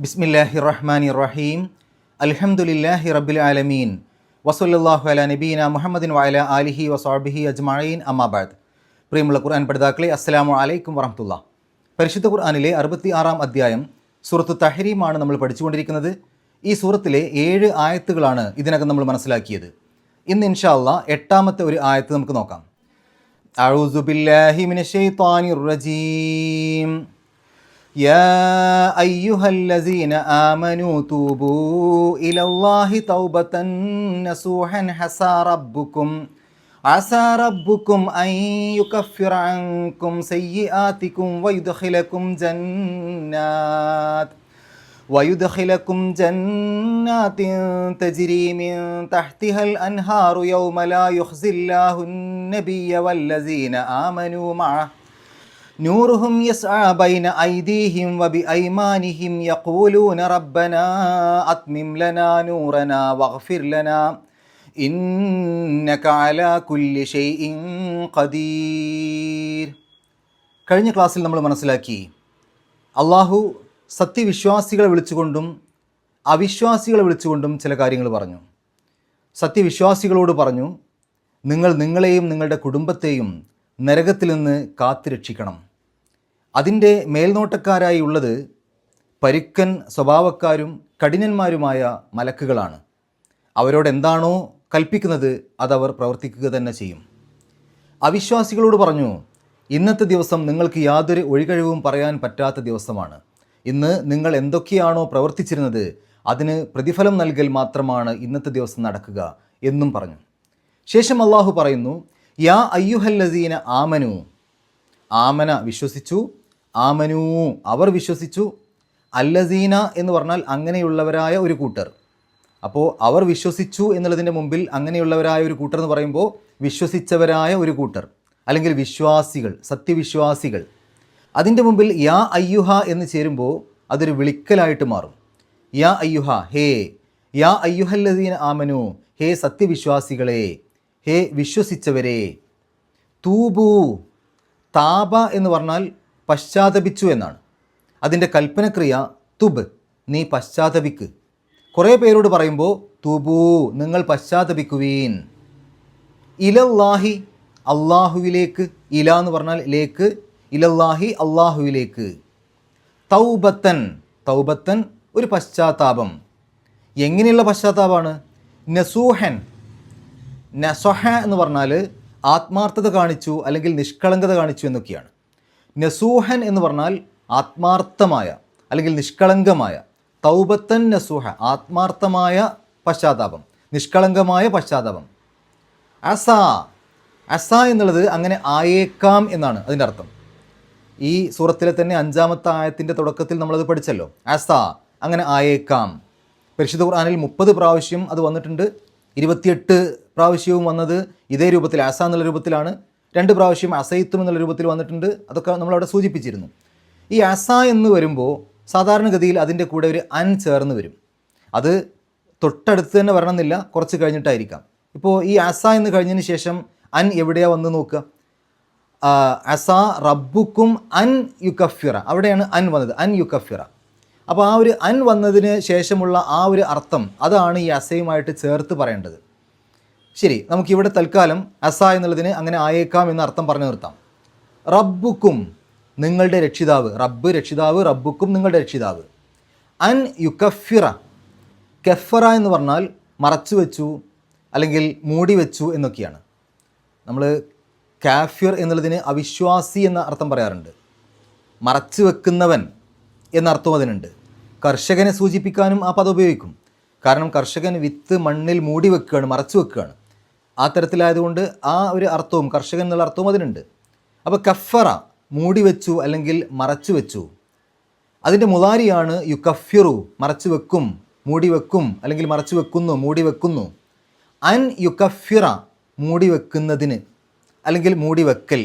ബിസ്മില്ലാഹിർ റഹ്മാനിർ റഹീം. അൽഹംദുലില്ലാഹി റബ്ബിൽ ആലമീൻ. വസല്ലല്ലാഹു അലാ നബീന മുഹമ്മദിൻ വഅലാ ആലിഹി വസഹ്ബിഹി അജ്മഈൻ. അമ്മാ ബഅദ്. പ്രിയമുള്ള ഖുർആൻ പഠിതാക്കളെ, അസ്സലാമു അലൈക്കും വറഹ്മത്തുള്ളാഹി. പരിശുദ്ധ ഖുർആനിലെ 66-ാം അധ്യായം സൂറത്തു തഹ്രീമാണ് നമ്മൾ പഠിച്ചുകൊണ്ടിരിക്കുന്നത്. ഈ സൂറത്തിലെ 7 ആയത്തുകളാണ് ഇതിനകം നമ്മൾ മനസ്സിലാക്കിയത്. ഇന്ന് ഇൻഷാ അല്ലാഹ് 8ാമത്തെ ഒരു ആയത്ത് നമുക്ക് നോക്കാം. അഊസു ബില്ലാഹി മിനശ് ശൈത്വാനിർ റജീം. يا أيها الذين آمنوا توبوا إلى الله توبة نصوحا عسى ربكم أن يكفر عنكم سيئاتكم ويدخلكم جنات تجري من تحتها الأنهار يوم لا يخزي الله النبي والذين آمنوا معه نورهم يسعى بين أيديهم وبأيمانهم يقولون ربنا أتمم لنا نورنا واغفر لنا إنك على كل شيء قدير. കഴിഞ്ഞ ക്ലാസ്സിൽ നമ്മൾ മനസ്സിലാക്കി, അള്ളാഹു സത്യവിശ്വാസികളെ വിളിച്ചുകൊണ്ടും അവിശ്വാസികളെ വിളിച്ചുകൊണ്ടും ചില കാര്യങ്ങൾ പറഞ്ഞു. സത്യവിശ്വാസികളോട് പറഞ്ഞു, നിങ്ങൾ നിങ്ങളെയും നിങ്ങളുടെ കുടുംബത്തെയും നരകത്തിൽ നിന്ന് കാത്തുരക്ഷിക്കണം. അതിൻ്റെ മേൽനോട്ടക്കാരായി ഉള്ളത് പരുക്കൻ സ്വഭാവക്കാരും കഠിനന്മാരുമായ മലക്കുകളാണ്. അവരോട് എന്താണോ കൽപ്പിക്കുന്നത് അതവർ പ്രവർത്തിക്കുക തന്നെ ചെയ്യും. അവിശ്വാസികളോട് പറഞ്ഞു, ഇന്നത്തെ ദിവസം നിങ്ങൾക്ക് യാതൊരു ഒഴികഴിവും പറയാൻ പറ്റാത്ത ദിവസമാണ്. ഇന്ന് നിങ്ങൾ എന്തൊക്കെയാണോ പ്രവർത്തിച്ചിരുന്നത് അതിന് പ്രതിഫലം നൽകൽ മാത്രമാണ് ഇന്നത്തെ ദിവസം നടക്കുക എന്നും പറഞ്ഞു. ശേഷം അള്ളാഹു പറയുന്നു, യാ അയ്യുഹല്ലദീന ആമനു. ആമന വിശ്വസിച്ചു, ആമനു അവർ വിശ്വസിച്ചു, അല്ലദീന എന്ന് പറഞ്ഞാൽ അങ്ങനെയുള്ളവരായ ഒരു കൂട്ടർ. അപ്പോൾ അവർ വിശ്വസിച്ചു എന്നുള്ളതിൻ്റെ മുമ്പിൽ അങ്ങനെയുള്ളവരായ ഒരു കൂട്ടർ എന്ന് പറയുമ്പോൾ വിശ്വസിച്ചവരായ ഒരു കൂട്ടർ, അല്ലെങ്കിൽ വിശ്വാസികൾ, സത്യവിശ്വാസികൾ. അതിൻ്റെ മുമ്പിൽ യാ അയ്യുഹ എന്ന് ചേരുമ്പോൾ അതൊരു വിളിക്കലായിട്ട് മാറും. യാ അയ്യുഹ, ഹേ. യാ അയ്യുഹല്ലദീന ആമനു, ഹേ സത്യവിശ്വാസികളെ, ഹേ വിശ്വസിച്ചവരെ. തൂബു, താബ എന്ന് പറഞ്ഞാൽ പശ്ചാത്തപിച്ചു എന്നാണ്. അതിൻ്റെ കൽപ്പനക്രിയ തുബ്, നീ പശ്ചാത്തപിക്ക്. കുറേ പേരോട് പറയുമ്പോൾ തൂബു, നിങ്ങൾ പശ്ചാത്തപിക്കുവീൻ. ഇലല്ലാഹി, അള്ളാഹുവിലേക്ക്. ഇല എന്ന് പറഞ്ഞാൽ ലേക്ക്, ഇലല്ലാഹി അള്ളാഹുവിലേക്ക്. തൗബത്തൻ, തൗബത്തൻ ഒരു പശ്ചാത്താപം. എങ്ങനെയുള്ള പശ്ചാത്താപമാണ്? നസൂഹൻ. നസഹ എന്ന് പറഞ്ഞാൽ ആത്മാർത്ഥത കാണിച്ചു അല്ലെങ്കിൽ നിഷ്കളങ്കത കാണിച്ചു എന്നൊക്കെയാണ്. നസൂഹൻ എന്ന് പറഞ്ഞാൽ ആത്മാർത്ഥമായ അല്ലെങ്കിൽ നിഷ്കളങ്കമായ. തൗബത്തൻ നസൂഹ, ആത്മാർത്ഥമായ പശ്ചാത്താപം, നിഷ്കളങ്കമായ പശ്ചാത്താപം. അസ, അസ എന്നുള്ളത് അങ്ങനെ ആയേക്കാം എന്നാണ് അതിൻ്റെ അർത്ഥം. ഈ സൂറത്തിലെ തന്നെ 5ാമത്തെ ആയത്തിൻ്റെ തുടക്കത്തിൽ നമ്മളത് പഠിച്ചല്ലോ. അസ, അങ്ങനെ ആയേക്കാം. പരിശുദ്ധ ഖുർആനിൽ 30 പ്രാവശ്യം അത് വന്നിട്ടുണ്ട്. 28 പ്രാവശ്യവും വന്നത് ഇതേ രൂപത്തിൽ, അസ എന്നുള്ള രൂപത്തിലാണ്. 2 പ്രാവശ്യം അസൈത്തും എന്നുള്ള രൂപത്തിൽ വന്നിട്ടുണ്ട്. അതൊക്കെ നമ്മളവിടെ സൂചിപ്പിച്ചിരുന്നു. ഈ അസ എന്ന് വരുമ്പോൾ സാധാരണഗതിയിൽ അതിൻ്റെ കൂടെ ഒരു അൻ ചേർന്ന് വരും. അത് തൊട്ടടുത്ത് തന്നെ വരണമെന്നില്ല, കുറച്ച് കഴിഞ്ഞിട്ടായിരിക്കാം. ഇപ്പോൾ ഈ അസ എന്ന് കഴിഞ്ഞതിന് ശേഷം അൻ എവിടെയാണ് വന്ന് നോക്കുക? അസ റബ്ബുക്കും അൻ യുകഫിറ, അവിടെയാണ് അൻ വന്നത്, അൻ യുകഫിറ. അപ്പോൾ ആ ഒരു അൻ വന്നതിന് ശേഷമുള്ള ആ ഒരു അർത്ഥം, അതാണ് ഈ അസയുമായിട്ട് ചേർത്ത് പറയേണ്ടത്. ശരി, നമുക്കിവിടെ തൽക്കാലം അസ എന്നുള്ളതിന് അങ്ങനെ ആയേക്കാം എന്ന അർത്ഥം പറഞ്ഞു നിർത്താം. റബ്ബുക്കും, നിങ്ങളുടെ രക്ഷിതാവ്. റബ്ബ് രക്ഷിതാവ്, റബ്ബുക്കും നിങ്ങളുടെ രക്ഷിതാവ്. അൻ യുകഫിറ, കഫറ എന്ന് പറഞ്ഞാൽ മറച്ചു വെച്ചു അല്ലെങ്കിൽ മൂടി വെച്ചു എന്നൊക്കെയാണ്. നമ്മൾ കാഫിർ എന്നുള്ളതിന് അവിശ്വാസി എന്ന അർത്ഥം പറയാറുണ്ട്. മറച്ചു വെക്കുന്നവൻ എന്നർത്ഥം അതിനുണ്ട്. കർഷകനെ സൂചിപ്പിക്കാനും ആ പദം ഉപയോഗിക്കും. കാരണം കർഷകൻ വിത്ത് മണ്ണിൽ മൂടി വെക്കുകയാണ്, മറച്ചു വെക്കുകയാണ്. ആ തരത്തിലായതുകൊണ്ട് ആ ഒരു അർത്ഥവും, കർഷകൻ എന്നുള്ള അർത്ഥവും അതിനുണ്ട്. അപ്പോൾ കഫറ, മൂടി വെച്ചു അല്ലെങ്കിൽ മറച്ചു വെച്ചു. അതിൻ്റെ മുളാരിയാണ് യുകഫിറു, മറച്ചു വെക്കും, മൂടി വെക്കും അല്ലെങ്കിൽ മറച്ചു വെക്കുന്നു, മൂടി വെക്കുന്നു. അൻ യുകഫിറ, മൂടി വെക്കുന്നതിന് അല്ലെങ്കിൽ മൂടി വെക്കൽ.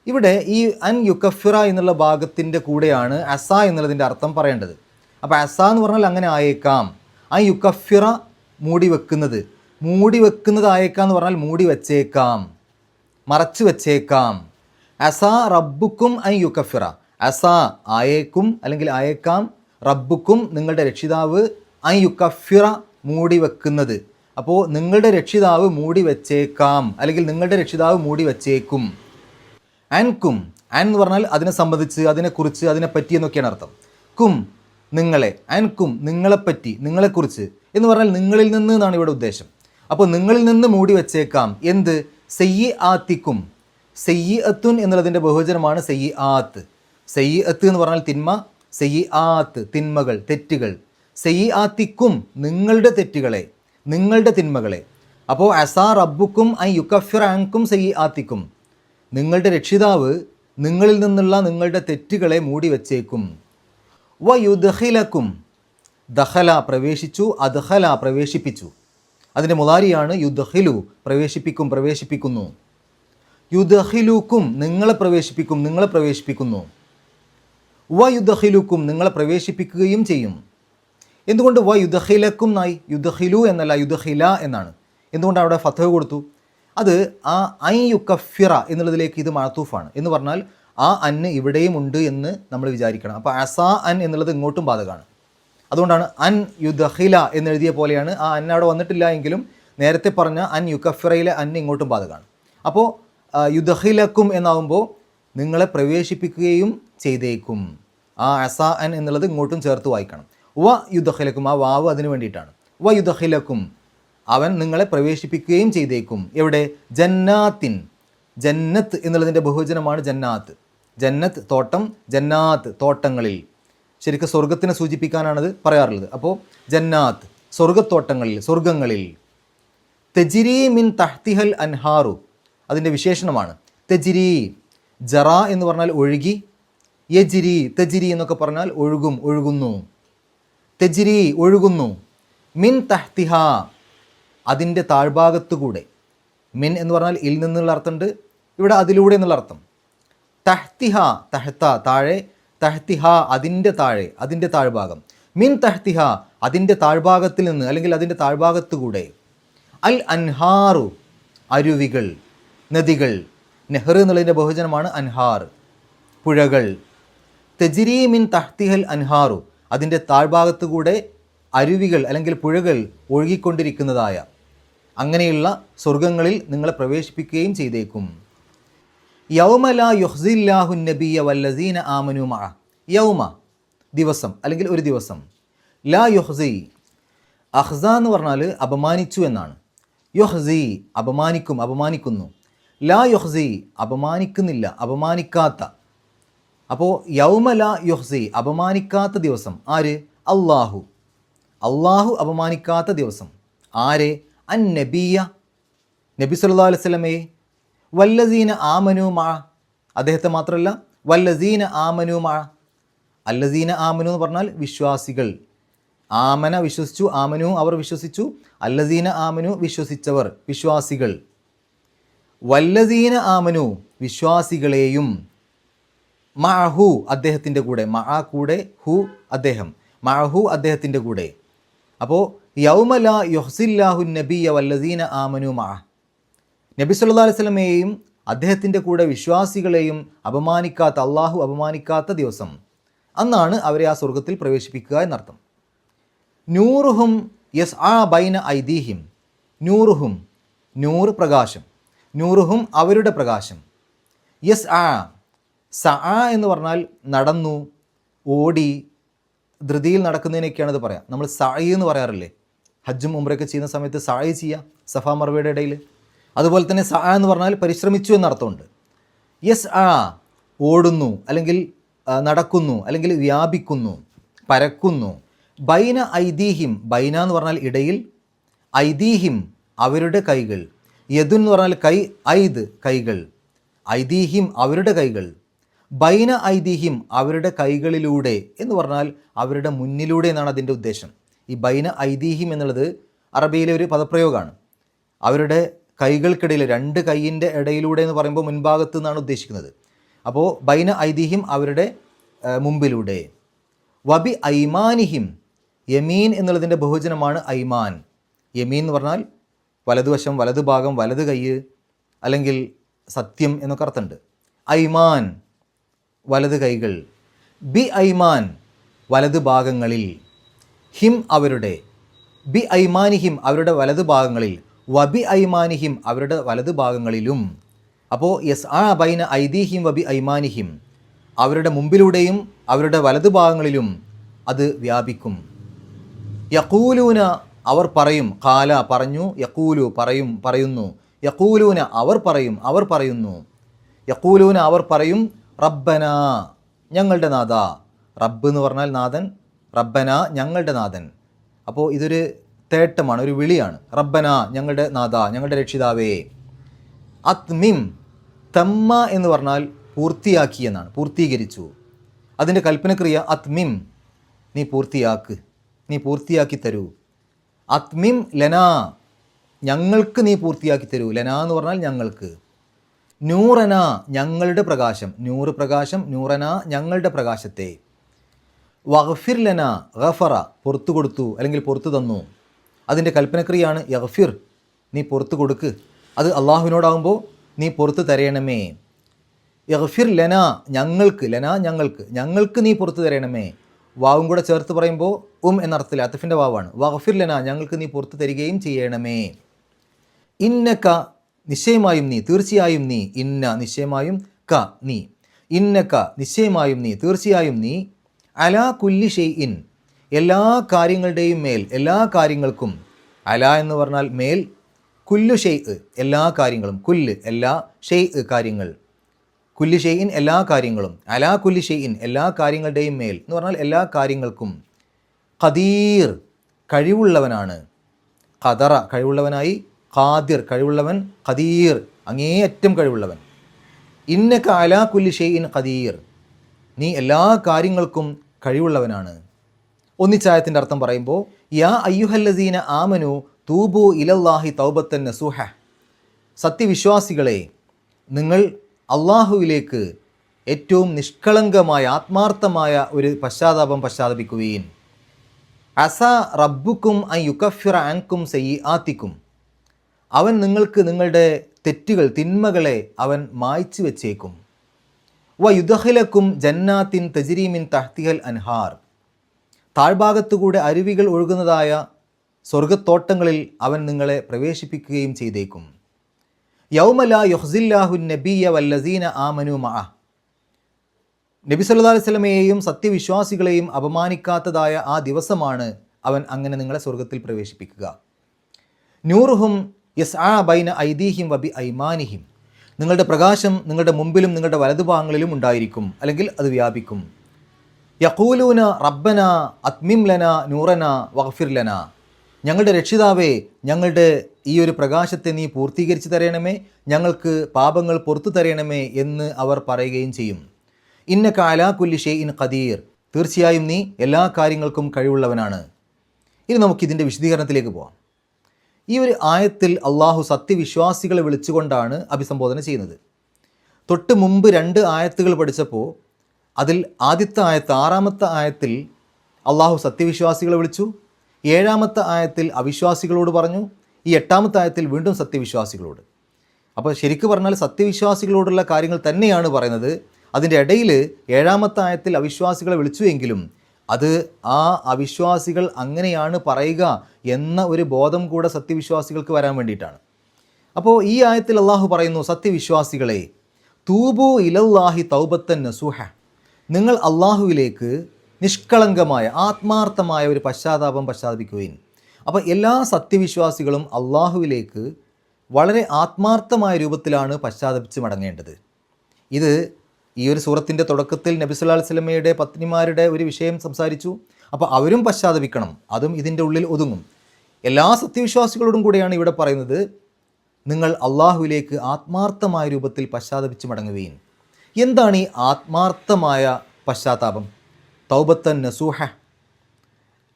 ഇവിടെ ഈ അൻ യുകഫിറ എന്നുള്ള ഭാഗത്തിൻ്റെ കൂടെയാണ് അസ എന്നുള്ളതിൻ്റെ അർത്ഥം പറയേണ്ടത്. അപ്പോൾ അസ എന്ന് പറഞ്ഞാൽ അങ്ങനെ ആയേക്കാം. അൻ യുകഫിറ, മൂടി വെക്കുന്നത്. മൂടി വെക്കുന്നതായേക്കാം എന്ന് പറഞ്ഞാൽ മൂടി വെച്ചേക്കാം, മറച്ചു വെച്ചേക്കാം. അസ റബ്ബുക്കും അൻ യുകഫിറ, അസ ആയേക്കും അല്ലെങ്കിൽ ആയേക്കാം, റബ്ബുക്കും നിങ്ങളുടെ രക്ഷിതാവ് ഐ യുക്കഫിറ മൂടി വെക്കുന്നത്. അപ്പോൾ നിങ്ങളുടെ രക്ഷിതാവ് മൂടി വെച്ചേക്കാം, അല്ലെങ്കിൽ നിങ്ങളുടെ രക്ഷിതാവ് മൂടി വെച്ചേക്കും. അൻകും, അൻ എന്ന് പറഞ്ഞാൽ അതിനെ സംബന്ധിച്ച്, അതിനെക്കുറിച്ച്, അതിനെപ്പറ്റി എന്നൊക്കെയാണ് അർത്ഥം. കും നിങ്ങളെ, അൻകും നിങ്ങളെപ്പറ്റി, നിങ്ങളെക്കുറിച്ച് എന്ന് പറഞ്ഞാൽ നിങ്ങളിൽ നിന്ന് എന്നാണ് ഇവിടെ ഉദ്ദേശം. അപ്പോൾ നിങ്ങളിൽ നിന്ന് മൂടി വെച്ചേക്കാം എന്ത്? സെയ്യി ആത്തിക്കും. സെയ്യി അത്തുൻ എന്നുള്ളതിൻ്റെ ബഹുവചനമാണ് സെയ്യി ആത്ത്. സെയ്യി അത്ത് എന്ന് പറഞ്ഞാൽ തിന്മ, സെയ്യി ആത്ത് തിന്മകൾ, തെറ്റുകൾ. സെയ്യി ആത്തിക്കും നിങ്ങളുടെ തെറ്റുകളെ, നിങ്ങളുടെ തിന്മകളെ. അപ്പോൾ അസാ റബ്ബുക്കും ഐ യുക്കഫിറ അൻകും സെയ്യി ആത്തിക്കും, നിങ്ങളുടെ രക്ഷിതാവ് നിങ്ങളിൽ നിന്നുള്ള നിങ്ങളുടെ തെറ്റുകളെ മൂടി വച്ചേക്കും. വയുദ്ഖിലക്കും, ദഖല പ്രവേശിച്ചു, അദ്ഖല പ്രവേശിപ്പിച്ചു. അതിൻ്റെ മുളാരിയാണ് യുദ്ഖിലു, പ്രവേശിപ്പിക്കും, പ്രവേശിപ്പിക്കുന്നു. യുദ്ഖിലുക്കും നിങ്ങളെ പ്രവേശിപ്പിക്കും, നിങ്ങളെ പ്രവേശിപ്പിക്കുന്നു. വയുദ്ഖിലുക്കും നിങ്ങളെ പ്രവേശിപ്പിക്കുകയും ചെയ്യും. എന്തുകൊണ്ട് വയുദ്ഖിലക്കും നായി? യുദ്ഖിലു എന്നല്ല, യുദ്ഖില എന്നാണ്. എന്തുകൊണ്ട് അവിടെ ഫത്ഹ കൊടുത്തു? അത് ആ ഐ യുക്കഫിറ എന്നുള്ളതിലേക്ക് ഇത് മഅതൂഫാണ്. എന്ന് പറഞ്ഞാൽ ആ അന്ന് ഇവിടെയും ഉണ്ട് എന്ന് നമ്മൾ വിചാരിക്കണം. അപ്പോൾ അസാ അൻ എന്നുള്ളത് ഇങ്ങോട്ടും ബാധകമാണ്. അതുകൊണ്ടാണ് അൻ യുദ്ഖില എന്നെഴുതിയ പോലെയാണ്. ആ അൻ അവിടെ വന്നിട്ടില്ല എങ്കിലും നേരത്തെ പറഞ്ഞ അൻ യുക്കഫിറയിലെ അൻ ഇങ്ങോട്ടും ബാധകമാണ്. അപ്പോൾ യുദ്ഖിലക്കും എന്നാവുമ്പോൾ നിങ്ങളെ പ്രവേശിപ്പിക്കുകയും ചെയ്തേക്കും. ആ അസാ അൻ എന്നുള്ളത് ഇങ്ങോട്ടും ചേർത്ത് വായിക്കണം. വ യുദ്ഖിലക്കും, ആ വാവ് അതിന് വേണ്ടിയിട്ടാണ്. വ യുദ്ഖിലക്കും, അവൻ നിങ്ങളെ പ്രവേശിപ്പിക്കുകയും ചെയ്തേക്കും. എവിടെ? ജന്നാത്തിൻ, ജന്നത്ത് എന്നുള്ളതിൻ്റെ ബഹുവചനമാണ് ജന്നാത്ത്. ജന്നത്ത് തോട്ടം, ജന്നാത്ത് തോട്ടങ്ങളിൽ. ശരിക്കും സ്വർഗത്തിനെ സൂചിപ്പിക്കാനാണത് പറയാറുള്ളത്. അപ്പോൾ ജന്നാത്ത് സ്വർഗത്തോട്ടങ്ങളിൽ, സ്വർഗങ്ങളിൽ. തെജിരി മിൻ തഹ്തിഹൽ അൻഹാറു അതിൻ്റെ വിശേഷണമാണ്. തെജിരി, ജറ എന്ന് പറഞ്ഞാൽ ഒഴുകി, യജിരി തെജിരി എന്നൊക്കെ പറഞ്ഞാൽ ഒഴുകും, ഒഴുകുന്നു. തെജിരി ഒഴുകുന്നു. മിൻ തഹ്തിഹ അതിൻ്റെ താഴ്ഭാഗത്തുകൂടെ. മിൻ എന്ന് പറഞ്ഞാൽ ഇൽ നിന്നുള്ള അർത്ഥമുണ്ട്, ഇവിടെ അതിലൂടെ എന്നുള്ള അർത്ഥം. തഹ്തിഹ തഹ്ത താഴെ, തഹ്തിഹ അതിൻ്റെ താഴെ, അതിൻ്റെ താഴ്ഭാഗം. മിൻ തഹ്തിഹ അതിൻ്റെ താഴ്ഭാഗത്തിൽ നിന്ന്, അല്ലെങ്കിൽ അതിൻ്റെ താഴ്ഭാഗത്തുകൂടെ. അൽ അൻഹാറു അരുവികൾ, നദികൾ. നെഹ്ർ എന്നുള്ളതിൻ്റെ ബഹുവചനമാണ് അൻഹാർ, പുഴകൾ. തെജിരി മിൻ തഹ്തിഹൽ അൻഹാറു അതിൻ്റെ താഴ്ഭാഗത്തുകൂടെ അരുവികൾ അല്ലെങ്കിൽ പുഴകൾ ഒഴുകിക്കൊണ്ടിരിക്കുന്നതായ അങ്ങനെയുള്ള സ്വർഗങ്ങളിൽ നിങ്ങളെ പ്രവേശിപ്പിക്കുകയും ചെയ്തേക്കും. യൗമ ലാ യുഹ്സില്ലാഹു നബിയ വല്ലസീന ആമനു മഅ. യൗമ ദിവസം, അല്ലെങ്കിൽ ഒരു ദിവസം. ലാ യുഹ്സി, അഹ്സ എന്ന് പറഞ്ഞാൽ അപമാനിച്ചു എന്നാണ്. യുഹ്സി അപമാനിക്കും, അപമാനിക്കുന്നു. ലാ യുഹ്സി അപമാനിക്കുന്നില്ല, അപമാനിക്കാത്ത. അപ്പോൾ യൗമ ലാ യുഹ്സി അപമാനിക്കാത്ത ദിവസം. ആര്? അള്ളാഹു. അള്ളാഹു അപമാനിക്കാത്ത ദിവസം. ആരെ? അൻ നബിയ, നബി സല്ലല്ലാഹു അലൈഹി വസല്ലമയെ. വല്ലസീന ആമനു മഅ അദ്ദേഹത്തെ മാത്രമല്ല, വല്ലസീന ആമനു മഅ. അല്ലസീന ആമനു എന്ന് പറഞ്ഞാൽ വിശ്വാസികൾ. ആമന വിശ്വസിച്ചു, ആമനു അവർ വിശ്വസിച്ചു, അല്ലസീന ആമനു വിശ്വസിച്ചവർ, വിശ്വാസികൾ. വല്ലസീന ആമനു വിശ്വാസികളെയും, മഅഹു അദ്ദേഹത്തിൻ്റെ കൂടെ, മഅ കൂടെ, ഹു അദ്ദേഹം, മഅഹു അദ്ദേഹത്തിൻ്റെ കൂടെ. അപ്പോൾ യൗമ ലാ യുഹ്സില്ലാഹു നബിയ വല്ലസീന ആമനു മഅ, നബി സല്ലല്ലാഹു അലൈഹി വസല്ലമയെയും അദ്ദേഹത്തിൻ്റെ കൂടെ വിശ്വാസികളെയും അപമാനിക്കാത്ത, അള്ളാഹു അപമാനിക്കാത്ത ദിവസം. അന്നാണ് അവരെ ആ സ്വർഗത്തിൽ പ്രവേശിപ്പിക്കുക എന്നർത്ഥം. നൂറുഹും യസ്ആ ബൈന ഐദീഹിം. നൂറുഹും, നൂറ് പ്രകാശം. നൂറുഹും അവരുടെ പ്രകാശം. യസ്ആ, സആ എന്ന് പറഞ്ഞാൽ നടന്നു, ഓടി, ധൃതിയിൽ നടക്കുന്നതിനൊക്കെയാണ് ഇത് പറയാം. നമ്മൾ സഅയ് എന്ന് പറയാറില്ലേ? ഹജ്ജും ഉംറയൊക്കെ ചെയ്യുന്ന സമയത്ത് സഅയ് ചെയ്യുക സഫ മർവയുടെ ഇടയിൽ. അതുപോലെ തന്നെ സഅ എന്ന് പറഞ്ഞാൽ പരിശ്രമിച്ചു എന്നർത്ഥമുണ്ട്. യസ്ആ ഓടുന്നു, അല്ലെങ്കിൽ നടക്കുന്നു, അല്ലെങ്കിൽ വ്യാപിക്കുന്നു, പരക്കുന്നു. ബൈന ഐദീഹിം, ബൈന എന്ന് പറഞ്ഞാൽ ഇടയിൽ, ഐദീഹിം അവരുടെ കൈകൾ, യദുൻ എന്ന് പറഞ്ഞാൽ കൈ, ഐദ് കൈകൾ, ഐദീഹിം അവരുടെ കൈകൾ. ബൈന ഐദീഹിം അവരുടെ കൈകളിലൂടെ എന്ന് പറഞ്ഞാൽ അവരുടെ മുന്നിലൂടെ എന്നാണ് അതിൻ്റെ ഉദ്ദേശം. ഈ ബൈന ഐദീഹിം എന്നുള്ളത് അറബിയിലെ ഒരു പദപ്രയോഗമാണ്. അവരുടെ കൈകൾക്കിടയിൽ, രണ്ട് കൈയിൻ്റെ ഇടയിലൂടെ എന്ന് പറയുമ്പോൾ മുൻഭാഗത്ത് നിന്നാണ് ഉദ്ദേശിക്കുന്നത്. അപ്പോൾ ബൈന ഐദീഹിം അവരുടെ മുമ്പിലൂടെ. വബി ഐമാനിഹിം, യമീൻ എന്നുള്ളതിൻ്റെ ബഹുവചനമാണ് ഐമാൻ. യമീൻ എന്ന് പറഞ്ഞാൽ വലതുവശം, വലതു ഭാഗം, വലത് കൈ, അല്ലെങ്കിൽ സത്യം എന്നൊക്കെ അർത്ഥമുണ്ട്. ഐമാൻ വലത് കൈകൾ. ബി ഐമാൻ വലത് ഭാഗങ്ങളിൽ, ഹിം അവരുടെ, ബി ഐമാനിഹിം അവരുടെ വലത് ഭാഗങ്ങളിൽ, വബി ഐമാനിഹിം അവരുടെ വലത് ഭാഗങ്ങളിലും. അപ്പോൾ യസ് ആ ബൈന ഐദീഹിം വബി ഐമാനിഹിം അവരുടെ മുമ്പിലൂടെയും അവരുടെ വലത് ഭാഗങ്ങളിലും അത് വ്യാപിക്കും. യഖൂലൂന അവർ പറയും, ഖാല പറഞ്ഞു, യഖൂലു പറയുന്നു, യഖൂലൂന അവർ പറയുന്നു, യഖൂലൂന അവർ പറയും, റബ്ബന ഞങ്ങളുടെ നാഥ. റബ്ബ് എന്ന് പറഞ്ഞാൽ നാഥൻ, റബ്ബന ഞങ്ങളുടെ നാഥൻ. അപ്പോൾ ഇതൊരു തേട്ടമാണ്, ഒരു വിളിയാണ്. റബ്ബന ഞങ്ങളുടെ നാഥ, ഞങ്ങളുടെ രക്ഷിതാവേ. അത്മിം, തമ്മ എന്ന് പറഞ്ഞാൽ പൂർത്തിയാക്കി എന്നാണ്, പൂർത്തീകരിച്ചു. അതിൻ്റെ കൽപ്പനക്രിയ അത്മിം, നീ പൂർത്തിയാക്ക്, നീ പൂർത്തിയാക്കി തരൂ. അത്മിം ലന ഞങ്ങൾക്ക് നീ പൂർത്തിയാക്കി തരൂ. ലന എന്ന് പറഞ്ഞാൽ ഞങ്ങൾക്ക്. നൂറന ഞങ്ങളുടെ പ്രകാശം, നൂറ് പ്രകാശം, നൂറന ഞങ്ങളുടെ പ്രകാശത്തെ. വഗ്ഫിർ ലന ഗഫറ പുറത്തു കൊടുത്തു അല്ലെങ്കിൽ പുറത്തു തന്നു. അതിൻ്റെ കൽപ്പനക്രിയയാണ് യഗ്ഫിർ, നീ പുറത്തു കൊടുക്ക്. അത് അള്ളാഹുവിനോടാകുമ്പോൾ നീ പുറത്തു തരയണമേ. യഗ്ഫിർ ലന ഞങ്ങൾക്ക്, ലന ഞങ്ങൾക്ക് നീ പുറത്തു തരയണമേ. വാവും കൂടെ ചേർത്ത് പറയുമ്പോൾ എന്നർത്ഥത്തിൽ അത്തഫിൻ്റെ വാവാണ്. വഗ്ഫിർ ലന ഞങ്ങൾക്ക് നീ പുറത്തു തരികയും ചെയ്യണമേ. ഇന്നക നിശ്ചയമായും നീ, തീർച്ചയായും നീ, ഇന്ന നിശ്ചയമായും ക നീ, ഇന്നക നിശ്ചയമായും നീ, തീർച്ചയായും നീ, അലാ കുല്ലി ഷെയ്ഇൻ എല്ലാ കാര്യങ്ങളുടെയും മേൽ, എല്ലാ കാര്യങ്ങൾക്കും. അല എന്ന് പറഞ്ഞാൽ മേൽ, കുല്ലു ഷെയ്അ് എല്ലാ കാര്യങ്ങളും, കുല്ല് എല്ലാ, ഷെയ്അ് കാര്യങ്ങൾ, കുല്ലി ഷെയ്ഇൻ എല്ലാ കാര്യങ്ങളും, അലാ കുല്ലി ഷെയ്ഇൻ എല്ലാ കാര്യങ്ങളുടെയും മേൽ എന്ന് പറഞ്ഞാൽ എല്ലാ കാര്യങ്ങൾക്കും. ഖദീർ കഴിവുള്ളവനാണ്, ഖദറ കഴിവുള്ളവനായി, ഖാദിർ കഴിവുള്ളവൻ, ഖദീർ അങ്ങേയറ്റം കഴിവുള്ളവൻ. ഇന്നക അലാ കുല്ലി ഷെയ്ഇൻ ഖദീർ നീ എല്ലാ കാര്യങ്ങൾക്കും കഴിവുള്ളവനാണ്. ഒന്നിച്ചായത്തിൻ്റെ അർത്ഥം പറയുമ്പോൾ യാ അയ്യുഹല്ലസീന ആമനു തൂബു ഇലല്ലാഹി തൗബത്തൻ നസൂഹ സത്യവിശ്വാസികളെ നിങ്ങൾ അള്ളാഹുവിലേക്ക് ഏറ്റവും നിഷ്കളങ്കമായ ആത്മാർത്ഥമായ ഒരു പശ്ചാത്തപിക്കുകയും. അസ റബ്ബുക്കും അൻ യുകഫിറ അൻകും സയ്യിആത്തിക്കും അവൻ നിങ്ങൾക്ക് നിങ്ങളുടെ തെറ്റുകൾ, തിന്മകളെ അവൻ മായ്ച്ചു വെച്ചേക്കും. വ യുദ്ഖിലക്കും ജന്നാത്തിൻ തജ്രീമിൻ തഹ്തിഹൽ അൻഹാർ താഴ്ഭാഗത്തുകൂടെ അരുവികൾ ഒഴുകുന്നതായ സ്വർഗത്തോട്ടങ്ങളിൽ അവൻ നിങ്ങളെ പ്രവേശിപ്പിക്കുകയും ചെയ്തേക്കും. യൗമ ലാ യുഖ്സില്ലാഹു നബിയ്യ വല്ലസീന ആമനു മഅ നബി സല്ലല്ലാഹു അലൈഹി വസല്ലമയെയും സത്യവിശ്വാസികളെയും അപമാനിക്കാത്തതായ ആ ദിവസമാണ് അവൻ അങ്ങനെ നിങ്ങളെ സ്വർഗത്തിൽ പ്രവേശിപ്പിക്കുക. നൂറുഹും യസ്ആ ബൈന ഐദീഹിം വബി ഐമാനിഹിം നിങ്ങളുടെ പ്രകാശം നിങ്ങളുടെ മുമ്പിലും നിങ്ങളുടെ വലതുഭാഗങ്ങളിലും ഉണ്ടായിരിക്കും, അല്ലെങ്കിൽ അത് വ്യാപിക്കും. യഖൂലൂന റബ്ബന അത്മിം ലന നൂറന വഗ്ഫിർ ലന ഞങ്ങളുടെ രക്ഷിതാവേ ഞങ്ങളുടെ ഈ ഒരു പ്രകാശത്തെ നീ പൂർത്തീകരിച്ച് തരയണമേ, ഞങ്ങൾക്ക് പാപങ്ങൾ പുറത്തു തരയണമേ എന്ന് അവർ പറയുകയും ചെയ്യും. ഇന്നക അലാ കുല്ലി ഷെയ്ഇൻ ഖദീർ തീർച്ചയായും നീ എല്ലാ കാര്യങ്ങൾക്കും കഴിവുള്ളവനാണ്. ഇനി നമുക്കിതിൻ്റെ വിശദീകരണത്തിലേക്ക് പോകാം. ഈ ഒരു ആയത്തിൽ അള്ളാഹു സത്യവിശ്വാസികളെ വിളിച്ചുകൊണ്ടാണ് അഭിസംബോധന ചെയ്യുന്നത്. തൊട്ട് മുമ്പ് 2 ആയത്തുകൾ പഠിച്ചപ്പോൾ അതിൽ ആദ്യത്തെ ആയത്ത്, 6-ാമത്തെ ആയത്തിൽ അള്ളാഹു സത്യവിശ്വാസികളെ വിളിച്ചു, 7-ാമത്തെ ആയത്തിൽ അവിശ്വാസികളോട് പറഞ്ഞു, ഈ 8-ാമത്തെ ആയത്തിൽ വീണ്ടും സത്യവിശ്വാസികളോട്. അപ്പോൾ ശരിക്കും പറഞ്ഞാൽ സത്യവിശ്വാസികളോടുള്ള കാര്യങ്ങൾ തന്നെയാണ് പറയുന്നത്. അതിൻ്റെ ഇടയിൽ 7-ാമത്തെ ആയത്തിൽ അവിശ്വാസികളെ വിളിച്ചുവെങ്കിലും അത് ആ അവിശ്വാസികൾ അങ്ങനെയാണ് പറയുക എന്ന ഒരു ബോധം കൂടെ സത്യവിശ്വാസികൾക്ക് വരാൻ വേണ്ടിയിട്ടാണ്. അപ്പോൾ ഈ ആയത്തിൽ അള്ളാഹു പറയുന്നു, സത്യവിശ്വാസികളെ തൂബു ഇലല്ലാഹി തൗബത്തൻ നസൂഹ നിങ്ങൾ അള്ളാഹുവിലേക്ക് നിഷ്കളങ്കമായ ആത്മാർത്ഥമായ ഒരു പശ്ചാത്തപിക്കുകയും. അപ്പോൾ എല്ലാ സത്യവിശ്വാസികളും അള്ളാഹുവിലേക്ക് വളരെ ആത്മാർത്ഥമായ രൂപത്തിലാണ് പശ്ചാത്തപിച്ച് മടങ്ങേണ്ടത്. ഇത് ഈ ഒരു സൂറത്തിൻ്റെ തുടക്കത്തിൽ നബി സല്ലല്ലാഹു അലൈഹി വസല്ലമയുടെ പത്നിമാരുടെ ഒരു വിഷയം സംസാരിച്ചു. അപ്പോൾ അവരും പശ്ചാത്തപിക്കണം, അതും ഇതിൻ്റെ ഉള്ളിൽ ഒതുങ്ങും. എല്ലാ സത്യവിശ്വാസികളോടും കൂടെയാണ് ഇവിടെ പറയുന്നത്, നിങ്ങൾ അള്ളാഹുവിലേക്ക് ആത്മാർത്ഥമായ രൂപത്തിൽ പശ്ചാത്തപിച്ച് മടങ്ങുകയും. എന്താണ് ഈ ആത്മാർത്ഥമായ പശ്ചാത്താപം? തൗബത്തൻ നസൂഹ.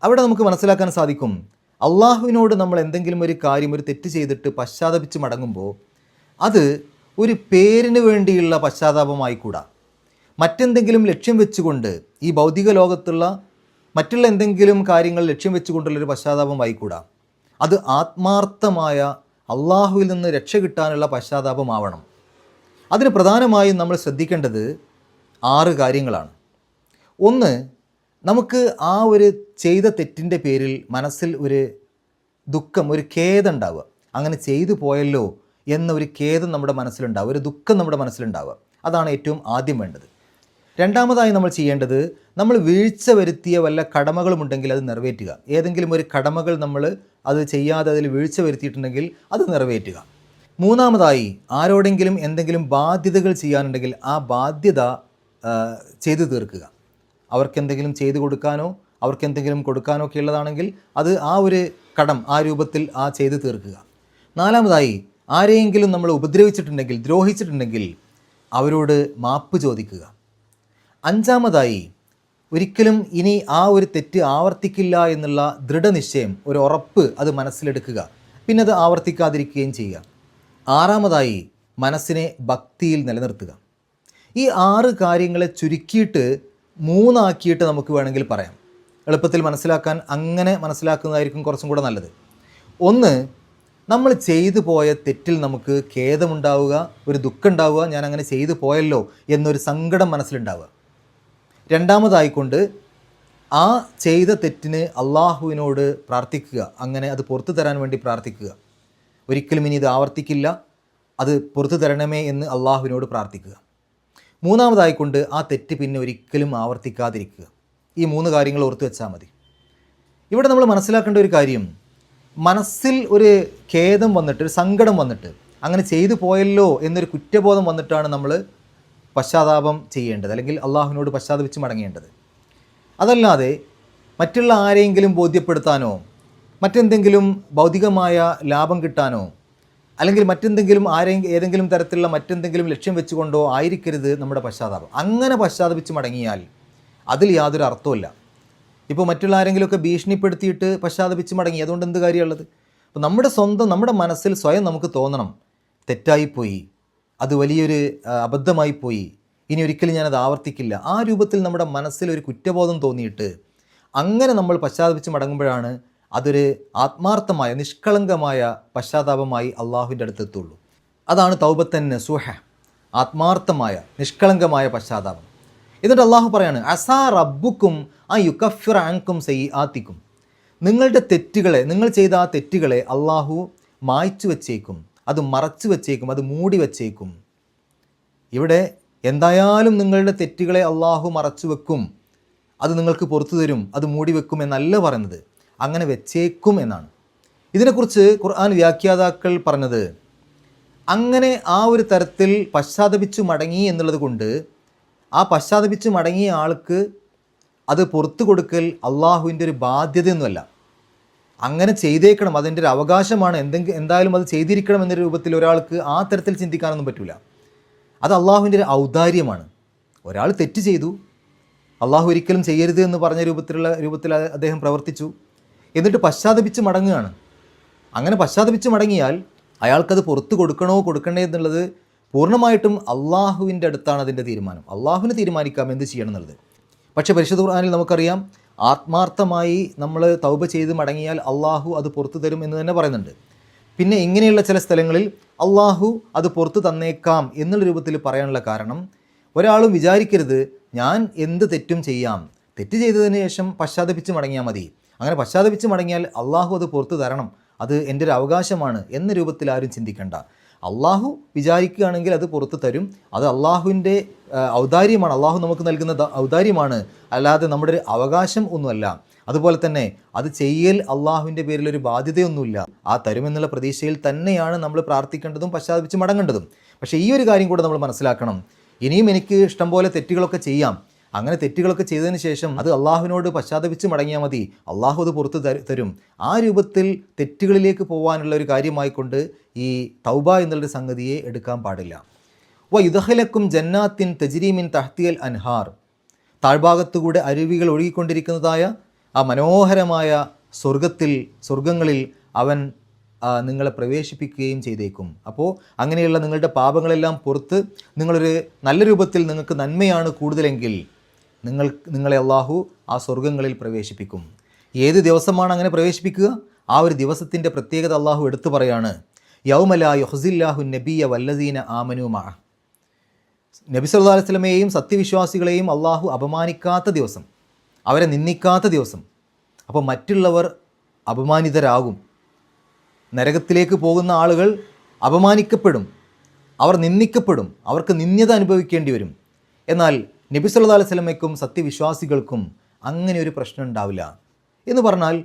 അവിടെ നമുക്ക് മനസ്സിലാക്കാൻ സാധിക്കും, അള്ളാഹുവിനോട് നമ്മൾ എന്തെങ്കിലും ഒരു കാര്യം, ഒരു തെറ്റ് ചെയ്തിട്ട് പശ്ചാത്തപിച്ച് മടങ്ങുമ്പോൾ അത് ഒരു പേരിന് വേണ്ടിയുള്ള പശ്ചാത്താപമായിക്കൂടാ. മറ്റെന്തെങ്കിലും ലക്ഷ്യം വെച്ചുകൊണ്ട്, ഈ ഭൗതിക ലോകത്തുള്ള മറ്റുള്ള എന്തെങ്കിലും കാര്യങ്ങൾ ലക്ഷ്യം വെച്ചുകൊണ്ടുള്ളൊരു പശ്ചാത്താപമായിക്കൂടാ. അത് ആത്മാർത്ഥമായ അള്ളാഹുവിൽ നിന്ന് രക്ഷ കിട്ടാനുള്ള പശ്ചാത്താപമാവണം. അതിന് പ്രധാനമായും നമ്മൾ ശ്രദ്ധിക്കേണ്ടത് 6 കാര്യങ്ങളാണ്. ഒന്ന്, നമുക്ക് ആ ഒരു ചെയ്ത തെറ്റിൻ്റെ പേരിൽ മനസ്സിൽ ഒരു ദുഃഖം, ഒരു ഖേദം ഉണ്ടാവുക. അങ്ങനെ ചെയ്തു പോയല്ലോ എന്നൊരു ഖേദം നമ്മുടെ മനസ്സിലുണ്ടാവുക, ഒരു ദുഃഖം നമ്മുടെ മനസ്സിലുണ്ടാവുക. അതാണ് ഏറ്റവും ആദ്യം വേണ്ടത്. രണ്ടാമതായി നമ്മൾ ചെയ്യേണ്ടത്, നമ്മൾ വീഴ്ച വരുത്തിയ വല്ല കടമകളുമുണ്ടെങ്കിൽ അത് നിറവേറ്റുക. ഏതെങ്കിലും ഒരു കടമകൾ നമ്മൾ അത് ചെയ്യാതെ അതിൽ വീഴ്ച വരുത്തിയിട്ടുണ്ടെങ്കിൽ അത് നിറവേറ്റുക. മൂന്നാമതായി, ആരോടെങ്കിലും എന്തെങ്കിലും ബാധ്യതകൾ ചെയ്യാനുണ്ടെങ്കിൽ ആ ബാധ്യത ചെയ്തു തീർക്കുക. അവർക്കെന്തെങ്കിലും ചെയ്തു കൊടുക്കാനോ അവർക്കെന്തെങ്കിലും കൊടുക്കാനോ ഒക്കെ ഉള്ളതാണെങ്കിൽ അത് ആ ഒരു കടം ആ രൂപത്തിൽ ചെയ്തു തീർക്കുക. നാലാമതായി, ആരെയെങ്കിലും നമ്മൾ ഉപദ്രവിച്ചിട്ടുണ്ടെങ്കിൽ, ദ്രോഹിച്ചിട്ടുണ്ടെങ്കിൽ അവരോട് മാപ്പ് ചോദിക്കുക. അഞ്ചാമതായി, ഒരിക്കലും ഇനി ആ ഒരു തെറ്റ് ആവർത്തിക്കില്ല എന്നുള്ള ദൃഢനിശ്ചയം, ഒരു ഉറപ്പ് അത് മനസ്സിലെടുക്കുക. പിന്നെ അത് ആവർത്തിക്കാതിരിക്കുകയും ചെയ്യുക. ആറാമതായി, മനസ്സിനെ ഭക്തിയിൽ നിലനിർത്തുക. ഈ 6 കാര്യങ്ങളെ ചുരുക്കിയിട്ട് 3 ആക്കിയിട്ട് നമുക്ക് വേണമെങ്കിൽ പറയാം. എളുപ്പത്തിൽ മനസ്സിലാക്കാൻ അങ്ങനെ മനസ്സിലാക്കുന്നതായിരിക്കും കുറച്ചും കൂടെ നല്ലത്. ഒന്ന്, നമ്മൾ ചെയ്തു പോയ തെറ്റിൽ നമുക്ക് ഖേദമുണ്ടാവുക, ഒരു ദുഃഖം ഉണ്ടാവുക, ഞാൻ അങ്ങനെ ചെയ്തു പോയല്ലോ എന്നൊരു സങ്കടം മനസ്സിലുണ്ടാവുക. രണ്ടാമതായിക്കൊണ്ട് ആ ചെയ്ത തെറ്റിന് അള്ളാഹുവിനോട് പ്രാർത്ഥിക്കുക, അങ്ങനെ അത് പുറത്തു തരാൻ വേണ്ടി പ്രാർത്ഥിക്കുക. ഒരിക്കലും ഇനി ഇത് ആവർത്തിക്കില്ല, അത് പുറത്തു തരണമേ എന്ന് അള്ളാഹുവിനോട് പ്രാർത്ഥിക്കുക. മൂന്നാമതായിക്കൊണ്ട് ആ തെറ്റ് പിന്നെ ഒരിക്കലും ആവർത്തിക്കാതിരിക്കുക. ഈ 3 കാര്യങ്ങൾ ഓർത്ത് വെച്ചാൽ മതി. ഇവിടെ നമ്മൾ മനസ്സിലാക്കേണ്ട ഒരു കാര്യം, മനസ്സിൽ ഒരു ഖേദം വന്നിട്ട്, ഒരു സങ്കടം വന്നിട്ട്, അങ്ങനെ ചെയ്തു പോയല്ലോ എന്നൊരു കുറ്റബോധം വന്നിട്ടാണ് നമ്മൾ പശ്ചാത്താപം ചെയ്യേണ്ടത്, അല്ലെങ്കിൽ അള്ളാഹുവിനോട് പശ്ചാത്തപിച്ച് മടങ്ങേണ്ടത്. അതല്ലാതെ മറ്റുള്ള ആരെയെങ്കിലും ബോധ്യപ്പെടുത്താനോ മറ്റെന്തെങ്കിലും ഭൗതികമായ ലാഭം കിട്ടാനോ അല്ലെങ്കിൽ മറ്റെന്തെങ്കിലും ഏതെങ്കിലും തരത്തിലുള്ള മറ്റെന്തെങ്കിലും ലക്ഷ്യം വെച്ചുകൊണ്ടോ ആയിരിക്കരുത് നമ്മുടെ പശ്ചാത്താപം. അങ്ങനെ പശ്ചാത്തപിച്ച് മടങ്ങിയാൽ അതിൽ യാതൊരു അർത്ഥവുമില്ല. ഇപ്പോൾ മറ്റുള്ള ആരെങ്കിലുമൊക്കെ ഭീഷണിപ്പെടുത്തിയിട്ട് പശ്ചാത്തപിച്ച് മടങ്ങി, അതുകൊണ്ട് എന്ത് കാര്യമുള്ളത്? അപ്പോൾ നമ്മുടെ മനസ്സിൽ സ്വയം നമുക്ക് തോന്നണം, തെറ്റായിപ്പോയി, അത് വലിയൊരു അബദ്ധമായിപ്പോയി, ഇനി ഒരിക്കലും ഞാനത് ആവർത്തിക്കില്ല. ആ രൂപത്തിൽ നമ്മുടെ മനസ്സിൽ ഒരു കുറ്റബോധം തോന്നിയിട്ട് അങ്ങനെ നമ്മൾ പശ്ചാത്തപിച്ച് മടങ്ങുമ്പോഴാണ് അതൊരു ആത്മാർത്ഥമായ നിഷ്കളങ്കമായ പശ്ചാത്താപമായി അള്ളാഹുവിൻ്റെ അടുത്തെത്തുള്ളൂ. അതാണ് തൗബത്തൻ നസൂഹ, ആത്മാർത്ഥമായ നിഷ്കളങ്കമായ പശ്ചാത്താപം. എന്നിട്ട് അള്ളാഹു പറയാണ്, അസാ റബ്ബുക്കും ആ യുകഫിറ അൻകും സയ്യിആതിക്കും, നിങ്ങളുടെ തെറ്റുകളെ, നിങ്ങൾ ചെയ്ത ആ തെറ്റുകളെ അള്ളാഹു മായ്ച്ചു വച്ചേക്കും, അത് മറച്ചു വച്ചേക്കും, അത് മൂടി വച്ചേക്കും. ഇവിടെ എന്തായാലും നിങ്ങളുടെ തെറ്റുകളെ അള്ളാഹു മറച്ചു വെക്കും, അത് നിങ്ങൾക്ക് പുറത്തു തരും, അത് മൂടി വെക്കും എന്നല്ല പറയുന്നത്, അങ്ങനെ വെച്ചേക്കും എന്നാണ്. ഇതിനെക്കുറിച്ച് ഖുർആൻ വ്യാഖ്യാതാക്കൾ പറഞ്ഞത്, അങ്ങനെ ആ ഒരു തരത്തിൽ പശ്ചാത്തപിച്ചു മടങ്ങി എന്നുള്ളത് കൊണ്ട് ആ പശ്ചാത്തപിച്ചു മടങ്ങിയ ആൾക്ക് അത് പുറത്തു കൊടുക്കൽ അള്ളാഹുവിൻ്റെ ഒരു ബാധ്യതയൊന്നുമല്ല. അങ്ങനെ ചെയ്തേക്കണം, അതിൻ്റെ ഒരു അവകാശമാണ്, എന്തായാലും അത് ചെയ്തിരിക്കണം എന്ന രൂപത്തിൽ ഒരാൾക്ക് ആ തരത്തിൽ ചിന്തിക്കാനൊന്നും പറ്റില്ല. അത് അള്ളാഹുവിൻ്റെ ഒരു ഔദാര്യമാണ്. ഒരാൾ തെറ്റ് ചെയ്തു, അള്ളാഹു ഒരിക്കലും ചെയ്യരുത് എന്ന് പറഞ്ഞ രൂപത്തിൽ അദ്ദേഹം പ്രവർത്തിച്ചു, എന്നിട്ട് പശ്ചാത്തപിച്ച് മടങ്ങുകയാണ്. അങ്ങനെ പശ്ചാത്തപിച്ച് മടങ്ങിയാൽ അയാൾക്കത് പുറത്ത് കൊടുക്കണോ കൊടുക്കണേ എന്നുള്ളത് പൂർണ്ണമായിട്ടും അള്ളാഹുവിൻ്റെ അടുത്താണ് അതിൻ്റെ തീരുമാനം. അള്ളാഹുവിന് തീരുമാനിക്കാം എന്ത് ചെയ്യണം എന്നുള്ളത്. പക്ഷേ പരിശുദ്ധ ഖുർആനിൽ നമുക്കറിയാം, ആത്മാർത്ഥമായി നമ്മൾ തൗബ ചെയ്ത് മടങ്ങിയാൽ അള്ളാഹു അത് പുറത്തു തരും എന്ന് തന്നെ പറയുന്നുണ്ട്. പിന്നെ ഇങ്ങനെയുള്ള ചില സ്ഥലങ്ങളിൽ അള്ളാഹു അത് പുറത്തു തന്നേക്കാം എന്നുള്ള രൂപത്തിൽ പറയാനുള്ള കാരണം, ഒരാളും വിചാരിക്കരുത് ഞാൻ എന്ത് തെറ്റും ചെയ്യാം, തെറ്റ് ചെയ്തതിന് ശേഷം പശ്ചാത്തപിച്ച് മടങ്ങിയാൽ മതി, അങ്ങനെ പശ്ചാത്തപിച്ച് മടങ്ങിയാൽ അള്ളാഹു അത് പുറത്തു തരണം, അത് എൻ്റെ ഒരു അവകാശമാണ് എന്ന രൂപത്തിൽ ആരും ചിന്തിക്കേണ്ട. അള്ളാഹു വിചാരിക്കുകയാണെങ്കിൽ അത് പുറത്തു തരും, അത് അള്ളാഹുവിൻ്റെ ഔദാര്യമാണ്, അള്ളാഹു നമുക്ക് നൽകുന്ന ഔദാര്യമാണ്, അല്ലാതെ നമ്മുടെ ഒരു അവകാശം ഒന്നുമല്ല. അതുപോലെ തന്നെ അത് ചെയ്യൽ അള്ളാഹുവിൻ്റെ പേരിലൊരു ബാധ്യതയൊന്നുമില്ല. ആ തരുമെന്നുള്ള പ്രതീക്ഷയിൽ തന്നെയാണ് നമ്മൾ പ്രാർത്ഥിക്കേണ്ടതും പശ്ചാത്തപിച്ച് മടങ്ങേണ്ടതും. പക്ഷേ ഈ ഒരു കാര്യം കൂടെ നമ്മൾ മനസ്സിലാക്കണം, ഇനിയും എനിക്ക് ഇഷ്ടംപോലെ തെറ്റുകളൊക്കെ ചെയ്യാം, അങ്ങനെ തെറ്റുകളൊക്കെ ചെയ്തതിന് ശേഷം അത് അള്ളാഹുവിനോട് പശ്ചാത്തപിച്ച് മടങ്ങിയാൽ മതി, അള്ളാഹു അത് പുറത്ത് തരും. ആ രൂപത്തിൽ തെറ്റുകളിലേക്ക് പോകാനുള്ള ഒരു കാര്യമായിക്കൊണ്ട് ഈ തൗബ എന്നുള്ളൊരു സംഗതിയെ എടുക്കാൻ പാടില്ല. യുദ്ഖലക്കും ജന്നാത്തിൻ തജ്രീമിൻ തഹ്തിയൽ അൻഹാർ, താഴ്ഭാഗത്തുകൂടെ അരുവികൾ ഒഴുകിക്കൊണ്ടിരിക്കുന്നതായ ആ മനോഹരമായ സ്വർഗങ്ങളിൽ അവൻ നിങ്ങളെ പ്രവേശിപ്പിക്കുകയും ചെയ്തേക്കും. അപ്പോൾ അങ്ങനെയുള്ള നിങ്ങളുടെ പാപങ്ങളെല്ലാം പുറത്ത് നിങ്ങളൊരു നല്ല രൂപത്തിൽ നിങ്ങൾക്ക് നന്മയാണ് കൂടുതലെങ്കിൽ നിങ്ങളെ അള്ളാഹു ആ സ്വർഗങ്ങളിൽ പ്രവേശിപ്പിക്കും. ഏത് ദിവസമാണ് അങ്ങനെ പ്രവേശിപ്പിക്കുക? ആ ഒരു ദിവസത്തിൻ്റെ പ്രത്യേകത അള്ളാഹു എടുത്തു പറയാണ്, യൗമ ലാ യുഖ്സില്ലാഹു നബിയ വല്ലദീന ആമനൂ മഅ, നബി സല്ലല്ലാഹു അലൈഹി വസല്ലമയെയും സത്യവിശ്വാസികളെയും അള്ളാഹു അപമാനിക്കാത്ത ദിവസം. അവരെ നിന്ദിക്കാത്ത ദിവസം. അപ്പോൾ മറ്റുള്ളവർ അപമാനിതരാകും. നരകത്തിലേക്ക് പോകുന്ന ആളുകൾ അപമാനിക്കപ്പെടും, അവർ നിന്ദിക്കപ്പെടും, അവർക്ക് നിന്ദ്യത അനുഭവിക്കേണ്ടി വരും. എന്നാൽ നബി സല്ലല്ലാഹു അലൈഹി വസല്ലമയ്ക്കും സത്യവിശ്വാസികൾക്കും അങ്ങനെ ഒരു പ്രശ്നം ഉണ്ടാവില്ല. എന്ന് പറഞ്ഞാൽ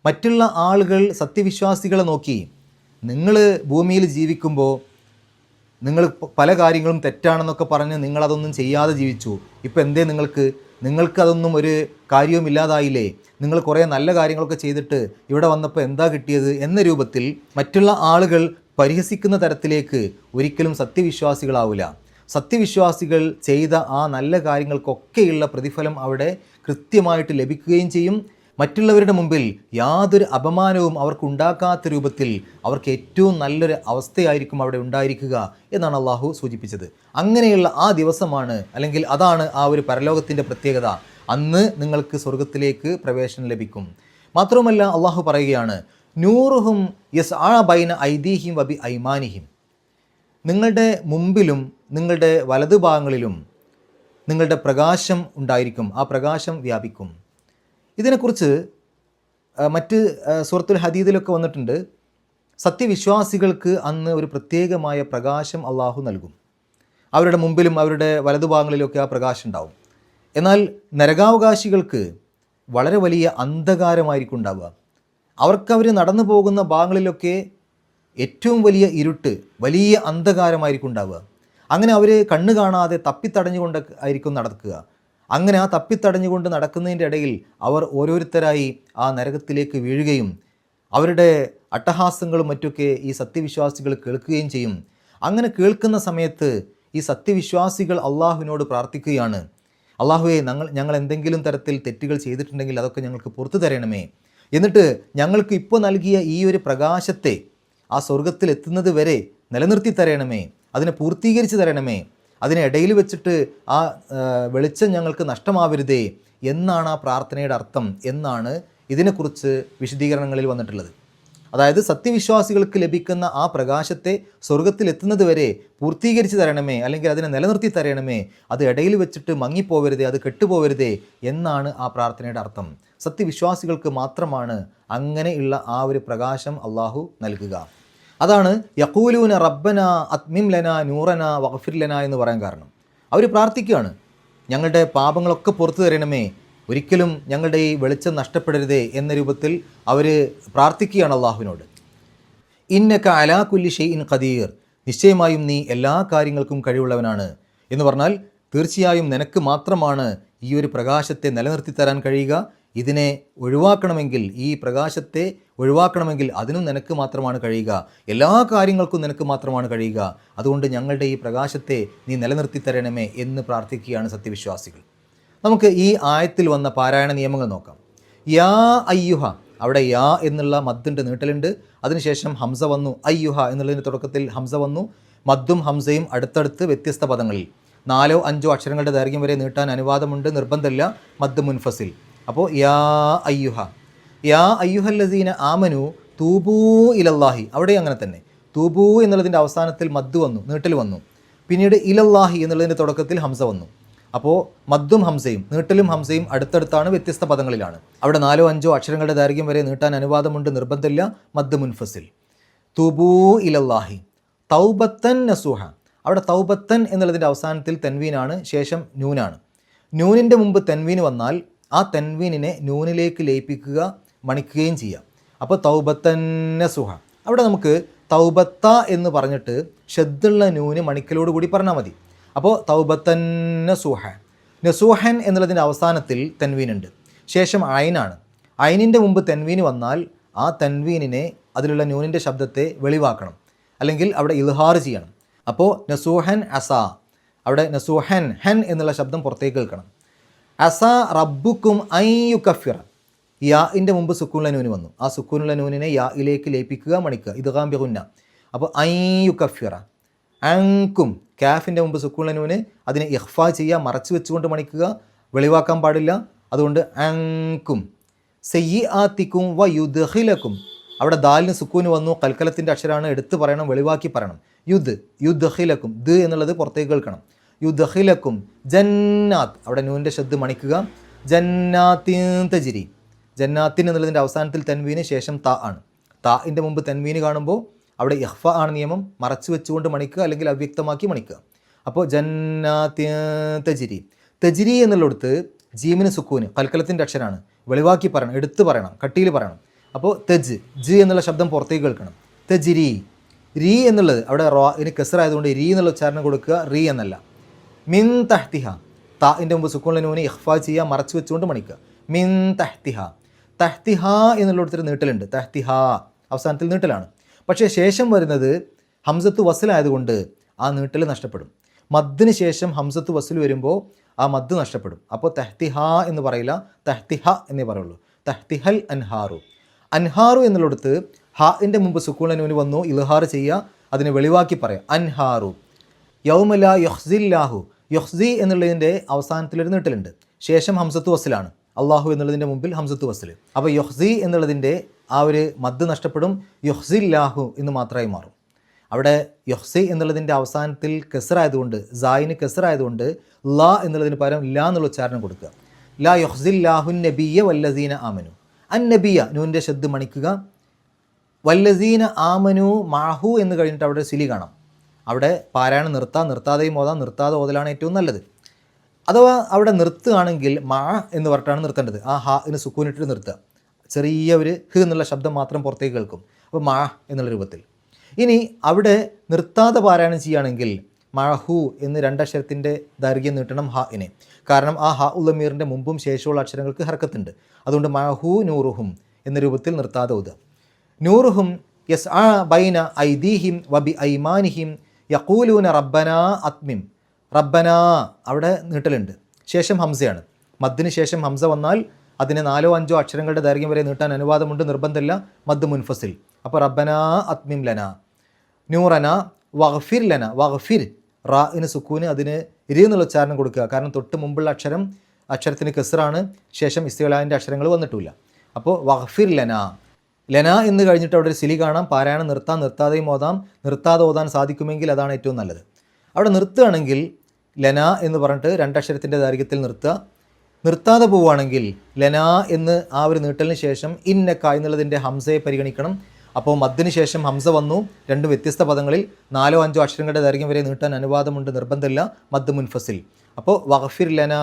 മറ്റുള്ള ആളുകൾ സത്യവിശ്വാസികളെ നോക്കി, നിങ്ങൾ ഭൂമിയിൽ ജീവിക്കുമ്പോൾ നിങ്ങൾ പല കാര്യങ്ങളും തെറ്റാണെന്നൊക്കെ പറഞ്ഞ് നിങ്ങളതൊന്നും ചെയ്യാതെ ജീവിച്ചു, ഇപ്പോൾ എന്തേ നിങ്ങൾക്കതൊന്നും ഒരു കാര്യവും ഇല്ലാതായില്ലേ, നിങ്ങൾ കുറേ നല്ല കാര്യങ്ങളൊക്കെ ചെയ്തിട്ട് ഇവിടെ വന്നപ്പോൾ എന്താ കിട്ടിയത് എന്ന രൂപത്തിൽ മറ്റുള്ള ആളുകൾ പരിഹസിക്കുന്ന തരത്തിലേക്ക് ഒരിക്കലും സത്യവിശ്വാസികളാവില്ല. സത്യവിശ്വാസികൾ ചെയ്ത ആ നല്ല കാര്യങ്ങൾക്കൊക്കെയുള്ള പ്രതിഫലം അവിടെ കൃത്യമായിട്ട് ലഭിക്കുകയും ചെയ്യും. മറ്റുള്ളവരുടെ മുമ്പിൽ യാതൊരു അപമാനവും അവർക്കുണ്ടാക്കാത്ത രൂപത്തിൽ അവർക്ക് ഏറ്റവും നല്ലൊരു അവസ്ഥയായിരിക്കും അവിടെ ഉണ്ടായിരിക്കുക എന്നാണ് അള്ളാഹു സൂചിപ്പിച്ചത്. അങ്ങനെയുള്ള ആ ദിവസമാണ്, അല്ലെങ്കിൽ അതാണ് ആ ഒരു പരലോകത്തിൻ്റെ പ്രത്യേകത. അന്ന് നിങ്ങൾക്ക് സ്വർഗത്തിലേക്ക് പ്രവേശനം ലഭിക്കും. മാത്രവുമല്ല അള്ളാഹു പറയുകയാണ്, നൂറുഹും യസ്ആ ബൈന ഐദീഹിം വബി ഐമാനിഹിം, നിങ്ങളുടെ മുമ്പിലും നിങ്ങളുടെ വലതുഭാഗങ്ങളിലും നിങ്ങളുടെ പ്രകാശം ഉണ്ടായിരിക്കും, ആ പ്രകാശം വ്യാപിക്കും. ഇതിനെക്കുറിച്ച് മറ്റ് സൂറത്തുൽ ഹദീദിലൊക്കെ വന്നിട്ടുണ്ട്. സത്യവിശ്വാസികൾക്ക് അന്ന് ഒരു പ്രത്യേകമായ പ്രകാശം അള്ളാഹു നൽകും. അവരുടെ മുമ്പിലും അവരുടെ വലതുഭാഗങ്ങളിലൊക്കെ ആ പ്രകാശം ഉണ്ടാവും. എന്നാൽ നരകാവകാശികൾക്ക് വളരെ വലിയ അന്ധകാരമായിരിക്കും ഉണ്ടാവുക. അവർക്കവർ നടന്നു പോകുന്ന ഭാഗങ്ങളിലൊക്കെ ഏറ്റവും വലിയ ഇരുട്ട്, വലിയ അന്ധകാരമായിരിക്കും ഉണ്ടാവുക. അങ്ങനെ അവർ കണ്ണ് കാണാതെ തപ്പിത്തടഞ്ഞുകൊണ്ട് ആയിരിക്കും നടക്കുക. അങ്ങനെ ആ തപ്പിത്തടഞ്ഞുകൊണ്ട് നടക്കുന്നതിൻ്റെ ഇടയിൽ അവർ ഓരോരുത്തരായി ആ നരകത്തിലേക്ക് വീഴുകയും അവരുടെ അട്ടഹാസങ്ങളും മറ്റൊക്കെ ഈ സത്യവിശ്വാസികൾ കേൾക്കുകയും ചെയ്യും. അങ്ങനെ കേൾക്കുന്ന സമയത്ത് ഈ സത്യവിശ്വാസികൾ അള്ളാഹുവിനോട് പ്രാർത്ഥിക്കുകയാണ്, അള്ളാഹുവേ, ഞങ്ങൾ എന്തെങ്കിലും തരത്തിൽ തെറ്റുകൾ ചെയ്തിട്ടുണ്ടെങ്കിൽ അതൊക്കെ ഞങ്ങൾക്ക് പുറത്തു തരണമേ. എന്നിട്ട് ഞങ്ങൾക്ക് ഇപ്പോൾ നൽകിയ ഈ ഒരു പ്രകാശത്തെ ആ സ്വർഗത്തിൽ എത്തുന്നത് വരെ നിലനിർത്തി തരണമേ, അതിനെ പൂർത്തീകരിച്ച് തരണമേ, അതിനെ ഇടയിൽ വെച്ചിട്ട് ആ വെളിച്ചം ഞങ്ങൾക്ക് നഷ്ടമാവരുതേ എന്നാണ് ആ പ്രാർത്ഥനയുടെ അർത്ഥം എന്നാണ് ഇതിനെക്കുറിച്ച് വിശദീകരണങ്ങളിൽ വന്നിട്ടുള്ളത്. അതായത് സത്യവിശ്വാസികൾക്ക് ലഭിക്കുന്ന ആ പ്രകാശത്തെ സ്വർഗത്തിലെത്തുന്നത് വരെ പൂർത്തീകരിച്ച് തരണമേ, അല്ലെങ്കിൽ അതിനെ നിലനിർത്തി തരണമേ, അത് ഇടയിൽ വെച്ചിട്ട് മങ്ങിപ്പോവരുതേ, അത് കെട്ടുപോവരുതേ എന്നാണ് ആ പ്രാർത്ഥനയുടെ അർത്ഥം. സത്യവിശ്വാസികൾക്ക് മാത്രമാണ് അങ്ങനെയുള്ള ആ ഒരു പ്രകാശം അള്ളാഹു നൽകുക. അതാണ് യഖൂലൂന റബ്ബന അത്മിം ലന നൂറന വഗ്ഫിർ ലന എന്ന് പറയാൻ കാരണം. അവർ പ്രാർത്ഥിക്കുകയാണ്, ഞങ്ങളുടെ പാപങ്ങളൊക്കെ പുറത്തു തരണമേ, ഒരിക്കലും ഞങ്ങളുടെ ഈ വെളിച്ചം നഷ്ടപ്പെടരുതേ എന്ന രൂപത്തിൽ അവർ പ്രാർത്ഥിക്കുകയാണ് അള്ളാഹുവിനോട്. ഇന്നക അലാ കുല്ലി ഷൈഇൻ ഖദീർ, നിശ്ചയമായും നീ എല്ലാ കാര്യങ്ങൾക്കും കഴിവുള്ളവനാണ് എന്ന് പറഞ്ഞാൽ തീർച്ചയായും നിനക്ക് മാത്രമാണ് ഈ ഒരു പ്രകാശത്തെ നിലനിർത്തി തരാൻ കഴിയുക. ഇതിനെ ഒഴിവാക്കണമെങ്കിൽ, ഈ പ്രകാശത്തെ ഒഴിവാക്കണമെങ്കിൽ അതിനും നിനക്ക് മാത്രമാണ് കഴിയുക. എല്ലാ കാര്യങ്ങൾക്കും നിനക്ക് മാത്രമാണ് കഴിയുക. അതുകൊണ്ട് ഞങ്ങളുടെ ഈ പ്രകാശത്തെ നീ നിലനിർത്തി തരണമേ എന്ന് പ്രാർത്ഥിക്കുകയാണ് സത്യവിശ്വാസികൾ. നമുക്ക് ഈ ആയത്തിൽ വന്ന പാരായണ നിയമങ്ങൾ നോക്കാം. യാ അയ്യുഹ, അവിടെ യാ എന്നുള്ള മദ്ദിൻ്റെ നീട്ടലുണ്ട്. അതിനുശേഷം ഹംസ വന്നു. അയ്യുഹ എന്നുള്ളതിൻ്റെ തുടക്കത്തിൽ ഹംസ വന്നു. മദ്ദും ഹംസയും അടുത്തടുത്ത് വ്യത്യസ്ത പദങ്ങളിൽ 4 or 5 അക്ഷരങ്ങളുടെ ദൈർഘ്യം വരെ നീട്ടാൻ അനുവാദമുണ്ട്, നിർബന്ധമില്ല. മദ് മുൻഫസിൽ. അപ്പോൾ യാ അയ്യുഹ, യാ അയ്യുഹല്ലസീന ആമനു തൂബൂ ഇലല്ലാഹി, അവിടെ അങ്ങനെ തന്നെ തൂബൂ എന്നുള്ളതിൻ്റെ അവസാനത്തിൽ മദ് വന്നു, നീട്ടൽ വന്നു. പിന്നീട് ഇലല്ലാഹി എന്നുള്ളതിൻ്റെ തുടക്കത്തിൽ ഹംസ വന്നു. അപ്പോൾ മദ്ദും ഹംസയും നീട്ടലും ഹംസയും അടുത്തടുത്താണ്, വ്യത്യസ്ത പദങ്ങളിലാണ്. അവിടെ 4 or 5 അക്ഷരങ്ങളുടെ ദൈർഘ്യം വരെ നീട്ടാൻ അനുവാദമുണ്ട്, നിർബന്ധമില്ല. മദ് മുൻഫസിൽ. തൂബൂ ഇലല്ലാഹി തൗബത്തൻ നസൂഹ, അവിടെ തൗബത്തൻ എന്നുള്ളതിൻ്റെ അവസാനത്തിൽ തൻവീനാണ്, ശേഷം നൂനാണ്. നൂനിൻ്റെ മുമ്പ് തൻവീൻ വന്നാൽ ആ തൻവീനിനെ നൂനിലേക്ക് ലയിപ്പിക്കുക, മണിക്കുകയും ചെയ്യാം. അപ്പോൾ തൗബത്തൻ നസൂഹ, അവിടെ നമുക്ക് തൗബത്ത എന്ന് പറഞ്ഞിട്ട് ഷദ്ദുള്ള നൂന് മണിക്കലോട് കൂടി പറഞ്ഞാൽ മതി. അപ്പോൾ തൗബത്തൻ നസൂഹ, നസൂഹൻ എന്നുള്ളതിൻ്റെ അവസാനത്തിൽ തൻവീനുണ്ട്, ശേഷം ഐനാണ്. ഐനിൻ്റെ മുമ്പ് തൻവീന് വന്നാൽ ആ തൻവീനിനെ, അതിലുള്ള നൂനിൻ്റെ ശബ്ദത്തെ വെളിവാക്കണം, അല്ലെങ്കിൽ അവിടെ ഇൽഹാർ ചെയ്യണം. അപ്പോൾ നസൂഹൻ അസ, അവിടെ നസൂഹൻ ഹൻ എന്നുള്ള ശബ്ദം പുറത്തേക്ക് കേൾക്കണം. അസ റബ്ബുക്കും ഐ യുകഫിറ, യാഇൻ്റെ മുമ്പ് സുക്കൂനുള്ള നൂന് വന്നു, ആ സുക്കൂനുള്ള നൂനിനെ യായിലേക്ക് ലയിപ്പിക്കുക, മണിക്കുക, ഇദ്ഗാം ബിഗുന്ന. അപ്പോൾ ഐ യുകഫിറ. അൻകും, കാഫിൻ്റെ മുമ്പ് സുക്കൂനുള്ള നൂന്, അതിനെ ഇഖ്ഫാ ചെയ്യുക, മറച്ചു വെച്ചുകൊണ്ട് മണിക്കുക, വെളിവാക്കാൻ പാടില്ല. അതുകൊണ്ട് അൻകും. സയ്യിആത്തിക്കും വ യുദ്ഖിലക്കും, അവിടെ ദാലിന് സുക്കൂന് വന്നു, കൽക്കലത്തിൻ്റെ അക്ഷരമാണ്, എടുത്ത് പറയണം, വെളിവാക്കി പറയണം. യുദ്ഖിലക്കും, ദ് എന്നുള്ളത് പുറത്തേക്ക് കേൾക്കണം. യുദ്ഖിലക്കും ജന്നാത്ത്, അവിടെ നൂൻ്റെ ശബ്ദം മണിക്കുക. ജന്നാത്തിൻ തജിരി. ജന്നാത്തിൻ എന്നുള്ളതിൻ്റെ അവസാനത്തിൽ തൻവീന് ശേഷം ത ആണ്. താഇൻ്റെ മുമ്പ് തൻവീന് കാണുമ്പോൾ അവിടെ ഇഖ്ഫ ആണ് നിയമം, മറച്ചു വെച്ചുകൊണ്ട് മണിക്കുക അല്ലെങ്കിൽ അവ്യക്തമാക്കി മണിക്കുക. അപ്പോൾ ജന്നാത്തിൻ തജിരി. തജിരി എന്നുള്ളിടത്ത് ജീമിന് സുക്കൂന് കൽക്കലത്തിൻ്റെ അക്ഷരമാണ്, വെളിവാക്കി പറയണം, എടുത്ത് പറയണം, കട്ടിയിൽ പറയണം. അപ്പോൾ തെജ് ജ് എന്നുള്ള ശബ്ദം പുറത്തേക്ക് കേൾക്കണം. തെജിരി. രീ എന്നുള്ളത് അവിടെ ഇനി കെസറായതുകൊണ്ട് രീ എന്നുള്ള ഉച്ചാരണം കൊടുക്കുക, റീ എന്നല്ല. മിൻ തഹ്തിഹ. താഇൻ്റെ മുമ്പ് സുക്കൂണിന് നൂന് ഇഖ്ഫ ചെയ്യുക, മറച്ചു വെച്ചുകൊണ്ട് മണിക്കുക. മിൻ തഹ്തിഹ. തഹ്തിഹ എന്നുള്ളിടത്തൊരു നീട്ടലുണ്ട്. തഹ്തിഹ അവസാനത്തിൽ നീട്ടലാണ്. പക്ഷേ ശേഷം വരുന്നത് ഹംസത്ത് വസ്ലായതുകൊണ്ട് ആ നീട്ടൽ നഷ്ടപ്പെടും. മദ്ദിന് ശേഷം ഹംസത്ത് വസ്ൽ വരുമ്പോൾ ആ മദ് നഷ്ടപ്പെടും. അപ്പോൾ തഹ്തിഹ എന്ന് പറയില്ല, തഹ്തിഹ എന്നേ പറയുള്ളൂ. തഹ്തിഹൽ അൻഹാറു. അൻഹാറു എന്നുള്ളിടത്ത് ഹാഇൻ്റെ മുമ്പ് സുക്കൂണിന് വന്നു ഇൽഹാർ ചെയ്യുക, അതിനെ വെളിവാക്കി പറയാം. അൻഹാറു. യൗമല യൊഹ്സില്ലാഹു. യൊഹ്സി എന്നുള്ളതിൻ്റെ അവസാനത്തിലൊരു നീട്ടലുണ്ട്, ശേഷം ഹംസത്ത് വസ്ലാണ്. അള്ളാഹു എന്നുള്ളതിൻ്റെ മുമ്പിൽ ഹംസത്ത് വസ്ൽ. അപ്പോൾ യൊഹ്സി എന്നുള്ളതിൻ്റെ ആ ഒരു മദ് നഷ്ടപ്പെടും, യൊഹ്സില്ലാഹു എന്ന് മാത്രമായി മാറും. അവിടെ യൊഹ്സി എന്നുള്ളതിൻ്റെ അവസാനത്തിൽ കെസറായതുകൊണ്ട്, സായിന് കെസറായതുകൊണ്ട് ലാ എന്നുള്ളതിന് പകരം ലാ എന്നുള്ള ഉച്ചാരണം കൊടുക്കുക. ലാ യൊഹ്സില്ലാഹുൻ നബിയ വല്ലസീന ആമനു. അൻ നബിയ നൂൻ്റെ ശബ്ദ് മണിക്കുക. വല്ലസീന ആമനു മാഹു എന്ന് കഴിഞ്ഞിട്ട് അവിടെ സിലി കാണാം. അവിടെ പാരായണം നിർത്താതെയും ഓതാം, നിർത്താതെ ഓതലാണ് ഏറ്റവും നല്ലത്. അഥവാ അവിടെ നിർത്തുകയാണെങ്കിൽ മാ എന്ന് പറഞ്ഞിട്ടാണ് നിർത്തേണ്ടത്. ആ ഹാ എന്ന് സുക്കൂനിട്ട് നിർത്തുക. ചെറിയ ഒരു ഹ് എന്നുള്ള ശബ്ദം മാത്രം പുറത്തേക്ക് കേൾക്കും. അപ്പോൾ മാ എന്നുള്ള രൂപത്തിൽ. ഇനി അവിടെ നിർത്താതെ പാരായണം ചെയ്യുകയാണെങ്കിൽ മഹു എന്ന് രണ്ടക്ഷരത്തിൻ്റെ ദൈർഘ്യം നീട്ടണം ഹാഇനെ. കാരണം ആ ഹാ ഉല്ലമീറിൻ്റെ മുമ്പും ശേഷമുള്ള അക്ഷരങ്ങൾക്ക് ഹർക്കത്തുണ്ട്. അതുകൊണ്ട് മഹു നൂറുഹും എന്ന രൂപത്തിൽ നിർത്താതെ ഓതുക. നൂറുഹും യസ് ആ ബൈന ഐദീഹിം വബി ഐമാനിഹിം യഖൂലൂന റബ്ബന അത്മിം. റബ്ബന അവിടെ നീട്ടലുണ്ട്, ശേഷം ഹംസയാണ്. മദ്ദിന് ശേഷം ഹംസ വന്നാൽ അതിനെ 4-5 അക്ഷരങ്ങളുടെ ദൈർഘ്യം വരെ നീട്ടാൻ അനുവാദമുണ്ട്, നിർബന്ധമില്ല. മദ് മുൻഫസിൽ. അപ്പോൾ റബ്ബന അത്മിം ലന. നൂറന വഗ്ഫിർ ലന. വഗ്ഫിർ റാഇന് സുക്കൂന്, അതിന് ഇരി എന്നുള്ള ഉച്ചാരണം കൊടുക്കുക. കാരണം തൊട്ട് മുമ്പുള്ള അക്ഷരത്തിന് കെസറാണ്, ശേഷം ഇസ്തിഗ്ലാലിൻ്റെ അക്ഷരങ്ങൾ വന്നിട്ടില്ല. അപ്പോൾ വഗ്ഫിർ ലന. ലന എന്ന് കഴിഞ്ഞിട്ട് അവിടെ ഒരു സിലി കാണാം. പാരായണം നിർത്താതെയും ഓതാം. നിർത്താതെ ഓതാൻ സാധിക്കുമെങ്കിൽ അതാണ് ഏറ്റവും നല്ലത്. അവിടെ നിർത്തുകയാണെങ്കിൽ ലന എന്ന് പറഞ്ഞിട്ട് രണ്ടക്ഷരത്തിൻ്റെ ദൈർഘ്യത്തിൽ നിർത്തുക. നിർത്താതെ പോവുകയാണെങ്കിൽ ലന എന്ന് ആ ഒരു നീട്ടലിന് ശേഷം ഇന്നക്ക എന്നുള്ളതിൻ്റെ ഹംസയെ പരിഗണിക്കണം. അപ്പോൾ മദ്ദിന് ശേഷം ഹംസ വന്നു. രണ്ടും വ്യത്യസ്ത പദങ്ങളിൽ 4-5 അക്ഷരങ്ങളുടെ ദൈർഘ്യം വരെ നീട്ടാൻ അനുവാദമുണ്ട്, നിർബന്ധമില്ല. മദ് മുൻഫസിൽ. അപ്പോൾ വഗ്ഫിർ ലനാ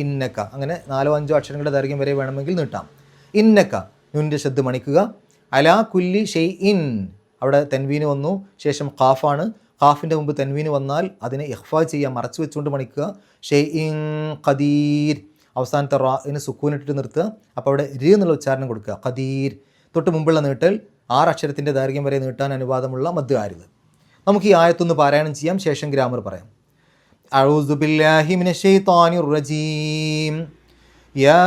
ഇന്നക്ക, അങ്ങനെ 4-5 അക്ഷരങ്ങളുടെ ദൈർഘ്യം വരെ വേണമെങ്കിൽ നീട്ടാം. ഇന്നക്ക നുൻ്റെ ശബ്ദ് മണിക്കുക. അലാ കുല്ലി ഷെയ്ഇൻ അവിടെ തൻവീന് വന്നു, ശേഷം ഖാഫാണ്. ഖാഫിൻ്റെ മുമ്പ് തൻവീന് വന്നാൽ അതിനെ ഇഖ്ഫാ ചെയ്യുക, മറച്ചു വെച്ചുകൊണ്ട് മണിക്കുക. ഷെയ്ഇൻ ഖദീർ അവസാനത്തെ റാഇന് സുക്കൂനിട്ടിട്ട് നിർത്തുക. അപ്പോൾ അവിടെ രി എന്നുള്ള ഉച്ചാരണം കൊടുക്കുക. ഖദീർ. തൊട്ട് മുമ്പുള്ള നീട്ടൽ 6 അക്ഷരത്തിൻ്റെ ദൈർഘ്യം വരെ നീട്ടാൻ അനുവാദമുള്ള മദ് ആരുത്. നമുക്ക് ഈ ആയത്തൊന്ന് പാരായണം ചെയ്യാം, ശേഷം ഗ്രാമർ പറയാം. അഊസു ബില്ലാഹി മിനശ് ശൈത്വാനിർ റജീം. യാ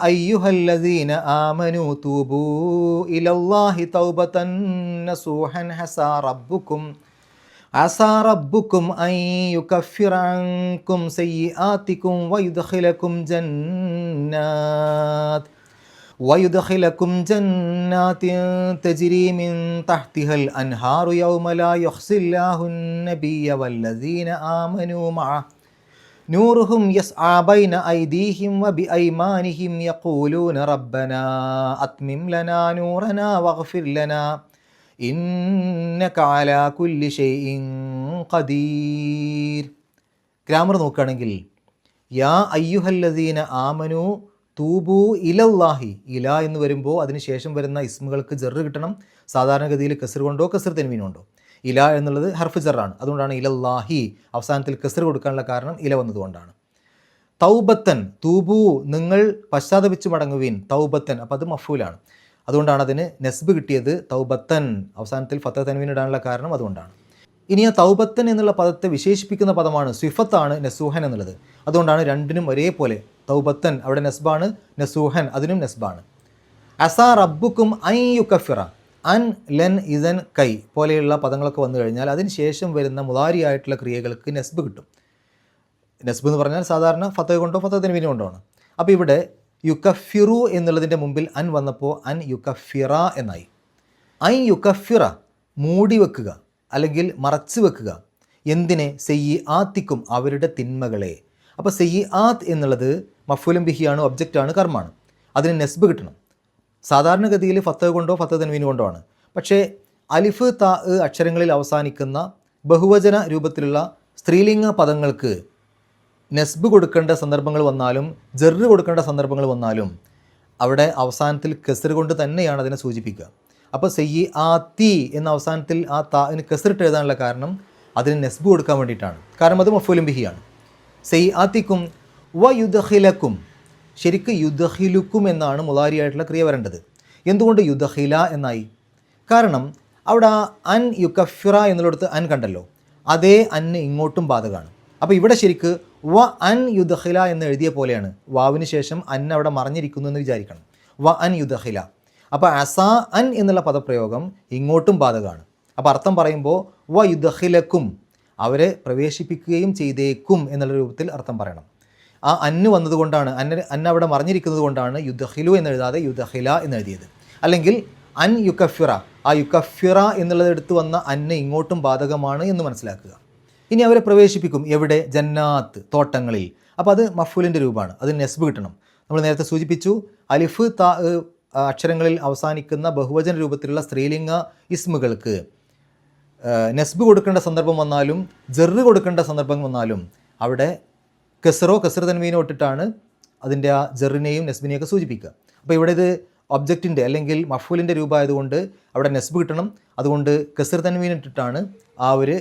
അയ്യുഹല്ലദീന ആമനൂ തൂബൂ ഇലല്ലാഹി തൗബതൻ നസൂഹൻ അസാ റബ്ബുക്കും അൻ യുകഫിറ അൻകും സയ്യിആതികും ويدخلكم جنات تجري من تحتها الأنهار يوم لا يخزي الله النبي والذين آمنوا معه نورهم يسعى بين أيديهم وبأيمانهم يقولون ربنا أتمم لنا نورنا واغفر لنا إنك على كل شيء قدير. ഗ്രാമർ നോക്കുകയാണെങ്കിൽ യാ അയ്യുഹല്ലദീന ആമനു തൂബു ഇലല്ലാഹി. ഇല എന്ന് വരുമ്പോൾ അതിനുശേഷം വരുന്ന ഇസ്മുകൾക്ക് ജറ് കിട്ടണം. സാധാരണഗതിയിൽ കസർ കൊണ്ടോ കസർ തെൻവീനുണ്ടോ. ഇല എന്നുള്ളത് ഹർഫ് ജറാണ്, അതുകൊണ്ടാണ് ഇലല്ലാഹി അവസാനത്തിൽ കസർ കൊടുക്കാനുള്ള കാരണം ഇല വന്നതുകൊണ്ടാണ്. തൗബത്തൻ തൂബു നിങ്ങൾ പശ്ചാത്തപിച്ച് മടങ്ങുവീൻ. തൗബത്തൻ അപ്പോൾ അത് മഫൂലാണ്, അതുകൊണ്ടാണ് അതിന് നെസ്ബ് കിട്ടിയത്. തൗബത്തൻ അവസാനത്തിൽ ഫത്ത തൻവീൻ ഇടാനുള്ള കാരണം അതുകൊണ്ടാണ്. ഇനി ആ തൗബത്തൻ എന്നുള്ള പദത്തെ വിശേഷിപ്പിക്കുന്ന പദമാണ്, സ്വിഫത്താണ് നസൂഹൻ എന്നുള്ളത്. അതുകൊണ്ടാണ് രണ്ടിനും ഒരേപോലെ. തൗബത്തൻ അവിടെ നെസ്ബാണ്, നസൂഹൻ അതിനും നെസ്ബാണ്. അസാ റബ്ബുക്കും അൻ യുകഫിറ. അൻ ലൻ ഇസൻ കൈ പോലെയുള്ള പദങ്ങളൊക്കെ വന്നു കഴിഞ്ഞാൽ അതിന് ശേഷം വരുന്ന മുളാരിയായിട്ടുള്ള ക്രിയകൾക്ക് നെസ്ബ് കിട്ടും. നെസ്ബ് എന്ന് പറഞ്ഞാൽ സാധാരണ ഫത്ത കൊണ്ടോ ഫത്ത തൻവീൻ കൊണ്ടോ ആണ്. അപ്പോൾ ഇവിടെ യുകഫിറു എന്നുള്ളതിൻ്റെ മുമ്പിൽ അൻ വന്നപ്പോൾ അൻ യുകഫിറ എന്നായി. അൻ യുകഫിറ മൂടി വെക്കുക അല്ലെങ്കിൽ മറച്ചു വെക്കുക. എന്തിനെ? സയ്യിആത്തിക്കും അവരുടെ തിന്മകളെ. അപ്പോൾ സയ്യിആത്ത് എന്നുള്ളത് മഫ്ഊലും ബിഹിയാണ്, ഒബ്ജക്റ്റാണ്, കർമ്മാണ്. അതിന് നെസ്ബ് കിട്ടണം. സാധാരണഗതിയിൽ ഫത്തഹ് കൊണ്ടോ ഫത്തഹ് തൻവീൻ കൊണ്ടോ ആണ്. പക്ഷേ അലിഫ് താ അക്ഷരങ്ങളിൽ അവസാനിക്കുന്ന ബഹുവചന രൂപത്തിലുള്ള സ്ത്രീലിംഗ പദങ്ങൾക്ക് നെസ്ബ് കൊടുക്കേണ്ട സന്ദർഭങ്ങൾ വന്നാലും ജർറ് കൊടുക്കേണ്ട സന്ദർഭങ്ങൾ വന്നാലും അവിടെ അവസാനത്തിൽ കെസർ കൊണ്ട് തന്നെയാണ് അതിനെ സൂചിപ്പിക്കുക. അപ്പോൾ സയ്യിആത്തി എന്ന അവസാനത്തിൽ ആ താന് കെസറിട്ട് എഴുതാനുള്ള കാരണം അതിന് നെസ്ബ് കൊടുക്കാൻ വേണ്ടിയിട്ടാണ്. കാരണം അത് മഫ്ഊലും ബിഹിയാണ്. സയ്യിആത്തിക്കും വ യുദ്ഖിലക്കും, ശരിക്ക് യുദ്ഖിലുക്കും എന്നാണ് മുളാരിയായിട്ടുള്ള ക്രിയ വരേണ്ടത്. എന്തുകൊണ്ട് യുദ്ഖില എന്നായി? കാരണം അവിടെ അൻ യുക്കഫിറ എന്നുള്ളിടത്ത് അൻ കണ്ടല്ലോ, അതേ അന്ന് ഇങ്ങോട്ടും ബാധകമാണ്. അപ്പോൾ ഇവിടെ ശരിക്ക് വ അൻ യുദ്ഖില എന്ന് എഴുതിയ പോലെയാണ്. വാവിന് ശേഷം അൻ അവിടെ മറഞ്ഞിരിക്കുന്നു എന്ന് വിചാരിക്കണം. വ അൻ യുദ്ഖില. അപ്പോൾ അസാ അൻ എന്നുള്ള പദപ്രയോഗം ഇങ്ങോട്ടും ബാധകമാണ്. അപ്പോൾ അർത്ഥം പറയുമ്പോൾ വ യുദ്ഖിലക്കും, അവരെ പ്രവേശിപ്പിക്കുകയും ചെയ്തേക്കും എന്നുള്ള രൂപത്തിൽ അർത്ഥം പറയണം. ആ അന്ന് വന്നതുകൊണ്ടാണ്, അന്ന് അവിടെ മറിഞ്ഞിരിക്കുന്നത് കൊണ്ടാണ് യുദ്ഖിലു എന്നെഴുതാതെ യുദ്ഖില എന്നെഴുതിയത്. അല്ലെങ്കിൽ അൻ യുക്കഫിറ, ആ യുക്കഫിറ എന്നുള്ളത് എടുത്ത് വന്ന അന്ന് ഇങ്ങോട്ടും ബാധകമാണ് എന്ന് മനസ്സിലാക്കുക. ഇനി അവരെ പ്രവേശിപ്പിക്കും എവിടെ? ജന്നാത്ത്, തോട്ടങ്ങളിൽ. അപ്പോൾ അത് മഫ്ഊലിൻ്റെ രൂപമാണ്, അതിന് നെസ്ബ് കിട്ടണം. നമ്മൾ നേരത്തെ സൂചിപ്പിച്ചു, അലിഫ് താ അക്ഷരങ്ങളിൽ അവസാനിക്കുന്ന ബഹുവചന രൂപത്തിലുള്ള സ്ത്രീലിംഗ ഇസ്മുകൾക്ക് നെസ്ബ് കൊടുക്കേണ്ട സന്ദർഭം വന്നാലും ജർറ് കൊടുക്കേണ്ട സന്ദർഭം വന്നാലും അവിടെ കെസറോ കെസർ തൻവീനോ ഇട്ടിട്ടാണ് അതിൻ്റെ ആ ജറിനെയും നെസ്ബിനെയൊക്കെ സൂചിപ്പിക്കുക. അപ്പോൾ ഇവിടെ ഇത് ഒബ്ജക്റ്റിൻ്റെ അല്ലെങ്കിൽ മഫ്ഊലിൻ്റെ രൂപമായതുകൊണ്ട് അവിടെ നെസ്ബ് കിട്ടണം. അതുകൊണ്ട് കെസർ തൻവീൻ ഇട്ടിട്ടാണ് ആ ഒരു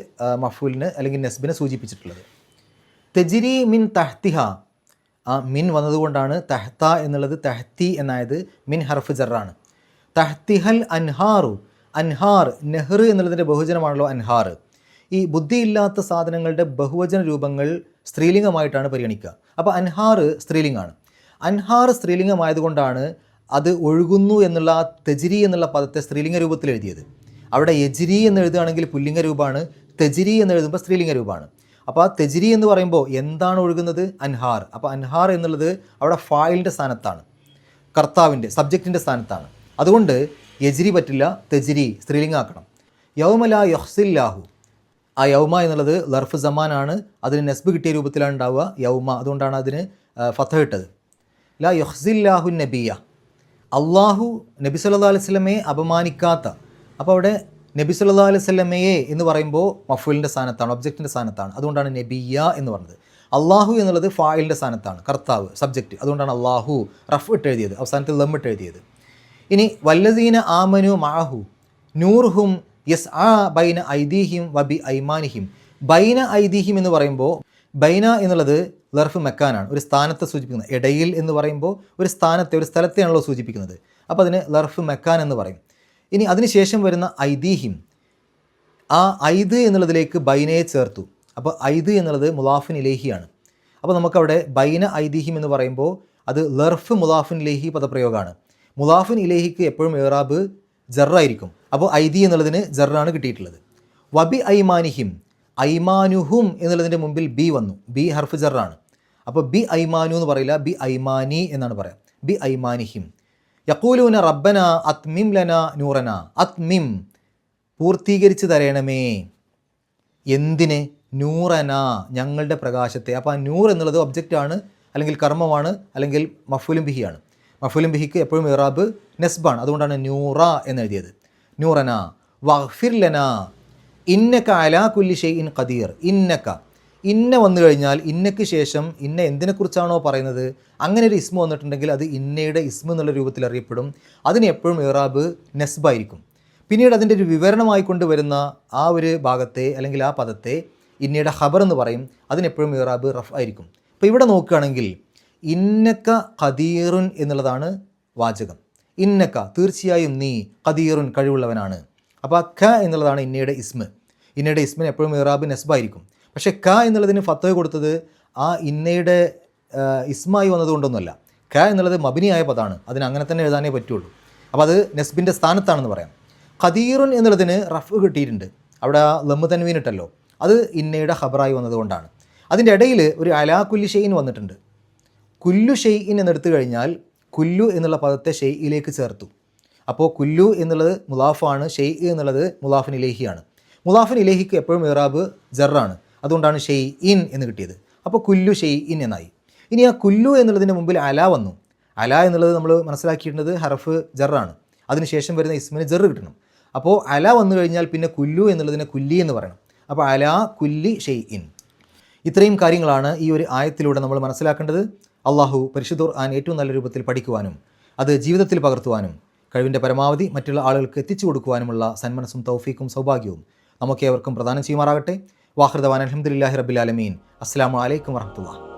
മഫ്ഊലിന് അല്ലെങ്കിൽ നെസ്ബിനെ സൂചിപ്പിച്ചിട്ടുള്ളത്. തെജിരി മിൻ തഹ്തിഹ, ആ മിൻ വന്നതുകൊണ്ടാണ് തഹ്ത എന്നുള്ളത് തഹ്തി എന്നായത്. മിൻ ഹർഫ് ജറാണ്. തഹ്തിഹൽ അൻഹാറു, അൻഹാർ നെഹ്റ് എന്നുള്ളതിൻ്റെ ബഹുവചനമാണല്ലോ അൻഹാർ. ഈ ബുദ്ധിയില്ലാത്ത സാധനങ്ങളുടെ ബഹുവചന രൂപങ്ങൾ സ്ത്രീലിംഗമായിട്ടാണ് പരിഗണിക്കുക. അപ്പോൾ അൻഹാർ സ്ത്രീലിംഗമാണ്. അൻഹാർ സ്ത്രീലിംഗമായതുകൊണ്ടാണ് അത് ഒഴുകുന്നു എന്നുള്ള ആ തെജിരി എന്നുള്ള പദത്തെ സ്ത്രീലിംഗ രൂപത്തിൽ എഴുതിയത്. അവിടെ യജിരി എന്ന് എഴുതുകയാണെങ്കിൽ പുല്ലിംഗ രൂപമാണ്, തെജിരി എന്ന് എഴുതുമ്പോൾ സ്ത്രീലിംഗ രൂപമാണ്. അപ്പോൾ ആ തെജിരി എന്ന് പറയുമ്പോൾ എന്താണ് ഒഴുകുന്നത്? അൻഹാർ. അപ്പോൾ അൻഹാർ എന്നുള്ളത് അവിടെ ഫായിലിൻ്റെ സ്ഥാനത്താണ്, കർത്താവിൻ്റെ സബ്ജക്റ്റിൻ്റെ സ്ഥാനത്താണ്. അതുകൊണ്ട് യജിരി പറ്റില്ല, തെജിരി സ്ത്രീലിംഗാക്കണം. യൗമല യഹ്സില്ലാഹു, ആ യൗമ എന്നുള്ളത് ലർഫ് സമാനാണ്, അതിന് നെസ്ബ് കിട്ടിയ രൂപത്തിലാണ് ഉണ്ടാവുക യൗമ, അതുകൊണ്ടാണ് അതിന് ഫതഹ് ഇട്ടത്. ലാ യഹ്സില്ലാഹു നബിയ, അള്ളാഹു നബി സല്ലല്ലാഹു അലൈഹി വസല്ലമയെ അപമാനിക്കാത്ത. അപ്പോൾ അവിടെ നബി സല്ലല്ലാഹു അലൈഹി വസല്ലമയെ എന്ന് പറയുമ്പോൾ മഫ്ഊലിൻ്റെ സ്ഥാനത്താണ്, ഒബ്ജക്റ്റിൻ്റെ സ്ഥാനത്താണ്. അതുകൊണ്ടാണ് നബിയ എന്ന് പറഞ്ഞത്. അള്ളാഹു എന്നുള്ളത് ഫായിലിൻ്റെ സ്ഥാനത്താണ്, കർത്താവ് സബ്ജക്റ്റ്. അതുകൊണ്ടാണ് അള്ളാഹു റഫ് ഇട്ട് എഴുതിയത്, അവസാനത്തിൽ ലം ഇട്ട് എഴുതിയത്. ഇനി വല്ലദീന ആമനു മഅഹു നൂർഹും യസ് ആ ബൈന ഐദീഹിം വബി ഐമാനിഹിം. ബൈന ഐദീഹിം എന്ന് പറയുമ്പോൾ ബൈന എന്നുള്ളത് ലർഫ് മെക്കാനാണ്, ഒരു സ്ഥാനത്തെ സൂചിപ്പിക്കുന്നത്. ഇടയിൽ എന്ന് പറയുമ്പോൾ ഒരു സ്ഥാനത്തെ, ഒരു സ്ഥലത്തെയാണല്ലോ സൂചിപ്പിക്കുന്നത്. അപ്പോൾ അതിന് ലർഫ് മെക്കാൻ എന്ന് പറയും. ഇനി അതിനുശേഷം വരുന്ന ഐദീഹിം, ആ ഐദ് എന്നുള്ളതിലേക്ക് ബൈനയെ ചേർത്തു. അപ്പോൾ ഐദ് എന്നുള്ളത് മുലാഫിൻ ഇലേഹിയാണ്. അപ്പോൾ നമുക്കവിടെ ബൈന ഐദീഹിം എന്ന് പറയുമ്പോൾ അത് ലർഫ് മുലാഫിൻ ഇലേഹി പദപ്രയോഗമാണ്. മുലാഫിൻ ഇലേഹിക്ക് എപ്പോഴും ഇറാബ് ജറായിരിക്കും. അപ്പോൾ ഐദി എന്നുള്ളതിന് ജറാണ് കിട്ടിയിട്ടുള്ളത്. വബി ഐമാനിഹിം, ഐമാനുഹും എന്നുള്ളതിൻ്റെ മുമ്പിൽ ബി വന്നു, ബി ഹർഫ് ജറാണ്. അപ്പോൾ ബി ഐമാനു എന്ന് പറയില്ല, ബി ഐമാനി എന്നാണ് പറയാം. ബി ഐമാനിഹിം. യഖൂലൂന റബ്ബന അത്മിം ലന നൂറന, അത്മിം പൂർത്തീകരിച്ച് തരണമേ. എന്തിന്? നൂറന ഞങ്ങളുടെ പ്രകാശത്തെ. അപ്പോൾ ആ നൂർ എന്നുള്ളത് ഒബ്ജക്റ്റാണ്, അല്ലെങ്കിൽ കർമ്മമാണ്, അല്ലെങ്കിൽ മഫ്ഊലും ബിഹിയാണ്. മഫ്ഊലും ബിഹിക്ക് എപ്പോഴും ഇറാബ് നെസ്ബാണ്, അതുകൊണ്ടാണ് നൂറ എന്നെഴുതിയത്. നൂറന വഗ്ഫിർ ലന ഇന്നക അലാ കുല്ലി ഷൈഇൻ ഖദീർ. ഇന്നക, ഇന്ന വന്നു കഴിഞ്ഞാൽ ഇന്നക്ക് ശേഷം ഇന്ന എന്തിനെക്കുറിച്ചാണോ പറയുന്നത് അങ്ങനെ ഒരു ഇസ്മ വന്നിട്ടുണ്ടെങ്കിൽ അത് ഇന്നയുടെ ഇസ്മ എന്നുള്ള രൂപത്തിൽ അറിയപ്പെടും. അതിന് എപ്പോഴും ഇറാബ് നെസ്ബായിരിക്കും. പിന്നീട് അതിൻ്റെ ഒരു വിവരണമായിക്കൊണ്ട് വരുന്ന ആ ഒരു ഭാഗത്തെ അല്ലെങ്കിൽ ആ പദത്തെ ഇന്നയുടെ ഖബർ എന്ന് പറയും. അതിനെപ്പോഴും ഇറാബ് റഫ് ആയിരിക്കും. അപ്പോൾ ഇവിടെ നോക്കുകയാണെങ്കിൽ ഇന്നക ഖദീറുൻ എന്നുള്ളതാണ് വാചകം. ഇന്നക തീർച്ചയായും നീ, ഖദീറുൻ കഴിവുള്ളവനാണ്. അപ്പോൾ ഖ എന്നുള്ളതാണ് ഇന്നയുടെ ഇസ്മ. ഇന്നയുടെ ഇസ്മിന് എപ്പോഴും ഇറാബ് നെസ്ബായിരിക്കും. പക്ഷേ ഖ എന്നുള്ളതിന് ഫത്തഹ് കൊടുത്തത് ആ ഇന്നയുടെ ഇസ്മായി വന്നതുകൊണ്ടൊന്നുമല്ല. ഖ എന്നുള്ളത് മബിനിയായ പദമാണ്, അതിന് അങ്ങനെ തന്നെ എഴുതാനേ പറ്റുള്ളൂ. അപ്പോൾ അത് നെസ്ബിൻ്റെ സ്ഥാനത്താണെന്ന് പറയാം. ഖദീറുൻ എന്നുള്ളതിന് റഫ് കിട്ടിയിട്ടുണ്ട്, അവിടെ ലമ്മ് തൻവീൻ ഇട്ടല്ലോ, അത് ഇന്നയുടെ ഖബറായി വന്നതുകൊണ്ടാണ്. അതിൻ്റെ ഇടയിൽ ഒരു അലാ കുല്ലി ഷൈഇൻ വന്നിട്ടുണ്ട്. കുല്ലു ഷൈഇൻ എന്നെടുത്തു കഴിഞ്ഞാൽ കുല്ലു എന്നുള്ള പദത്തെ ഷെയ്യിലേക്ക് ചേർത്തു. അപ്പോൾ കുല്ലു എന്നുള്ളത് മുലാഫാണ്, ഷെയ് എന്നുള്ളത് മുലാഫിൻ ഇലേഹിയാണ്. മുലാഫിൻ ഇലേഹിക്ക് എപ്പോഴും ഇറാബ് ജറാണ്, അതുകൊണ്ടാണ് ഷെയ് ഇൻ എന്ന് കിട്ടിയത്. അപ്പോൾ കുല്ലു ഷെയ്ഇൻ എന്നായി. ഇനി ആ കുല്ലു എന്നുള്ളതിന് മുമ്പിൽ അല വന്നു. അല എന്നുള്ളത് നമ്മൾ മനസ്സിലാക്കിയിരുന്നത് ഹർഫ് ജറാണ്. അതിനുശേഷം വരുന്ന ഇസ്മിന് ജറ് കിട്ടണം. അപ്പോൾ അല വന്നു കഴിഞ്ഞാൽ പിന്നെ കുല്ലു എന്നുള്ളതിനെ കുല്ലി എന്ന് പറയണം. അപ്പോൾ അല കുല്ലി ഷെയ്ഇൻ. ഇത്രയും കാര്യങ്ങളാണ് ഈ ഒരു ആയത്തിലൂടെ നമ്മൾ മനസ്സിലാക്കേണ്ടത്. അള്ളാഹു പരിശുദ്ധ ഖുർആൻ ഏറ്റവും നല്ല രൂപത്തിൽ പഠിക്കുവാനും അത് ജീവിതത്തിൽ പകർത്തുവാനും കഴിവിൻ്റെ പരമാവധി മറ്റുള്ള ആളുകൾക്ക് എത്തിച്ചു കൊടുക്കുവാനുമുള്ള സന്മനസ്സും തൗഫീക്കും സൗഭാഗ്യവും നമുക്കേവർക്കും പ്രദാനം ചെയ്യുമാറാകട്ടെ. വാഹൃദവാൻ അൽഹംദുലില്ലാഹി റബ്ബിൽ ആലമീൻ. അസ്സലാമു അലൈക്കും വറഹ്മത്തുള്ളാഹി.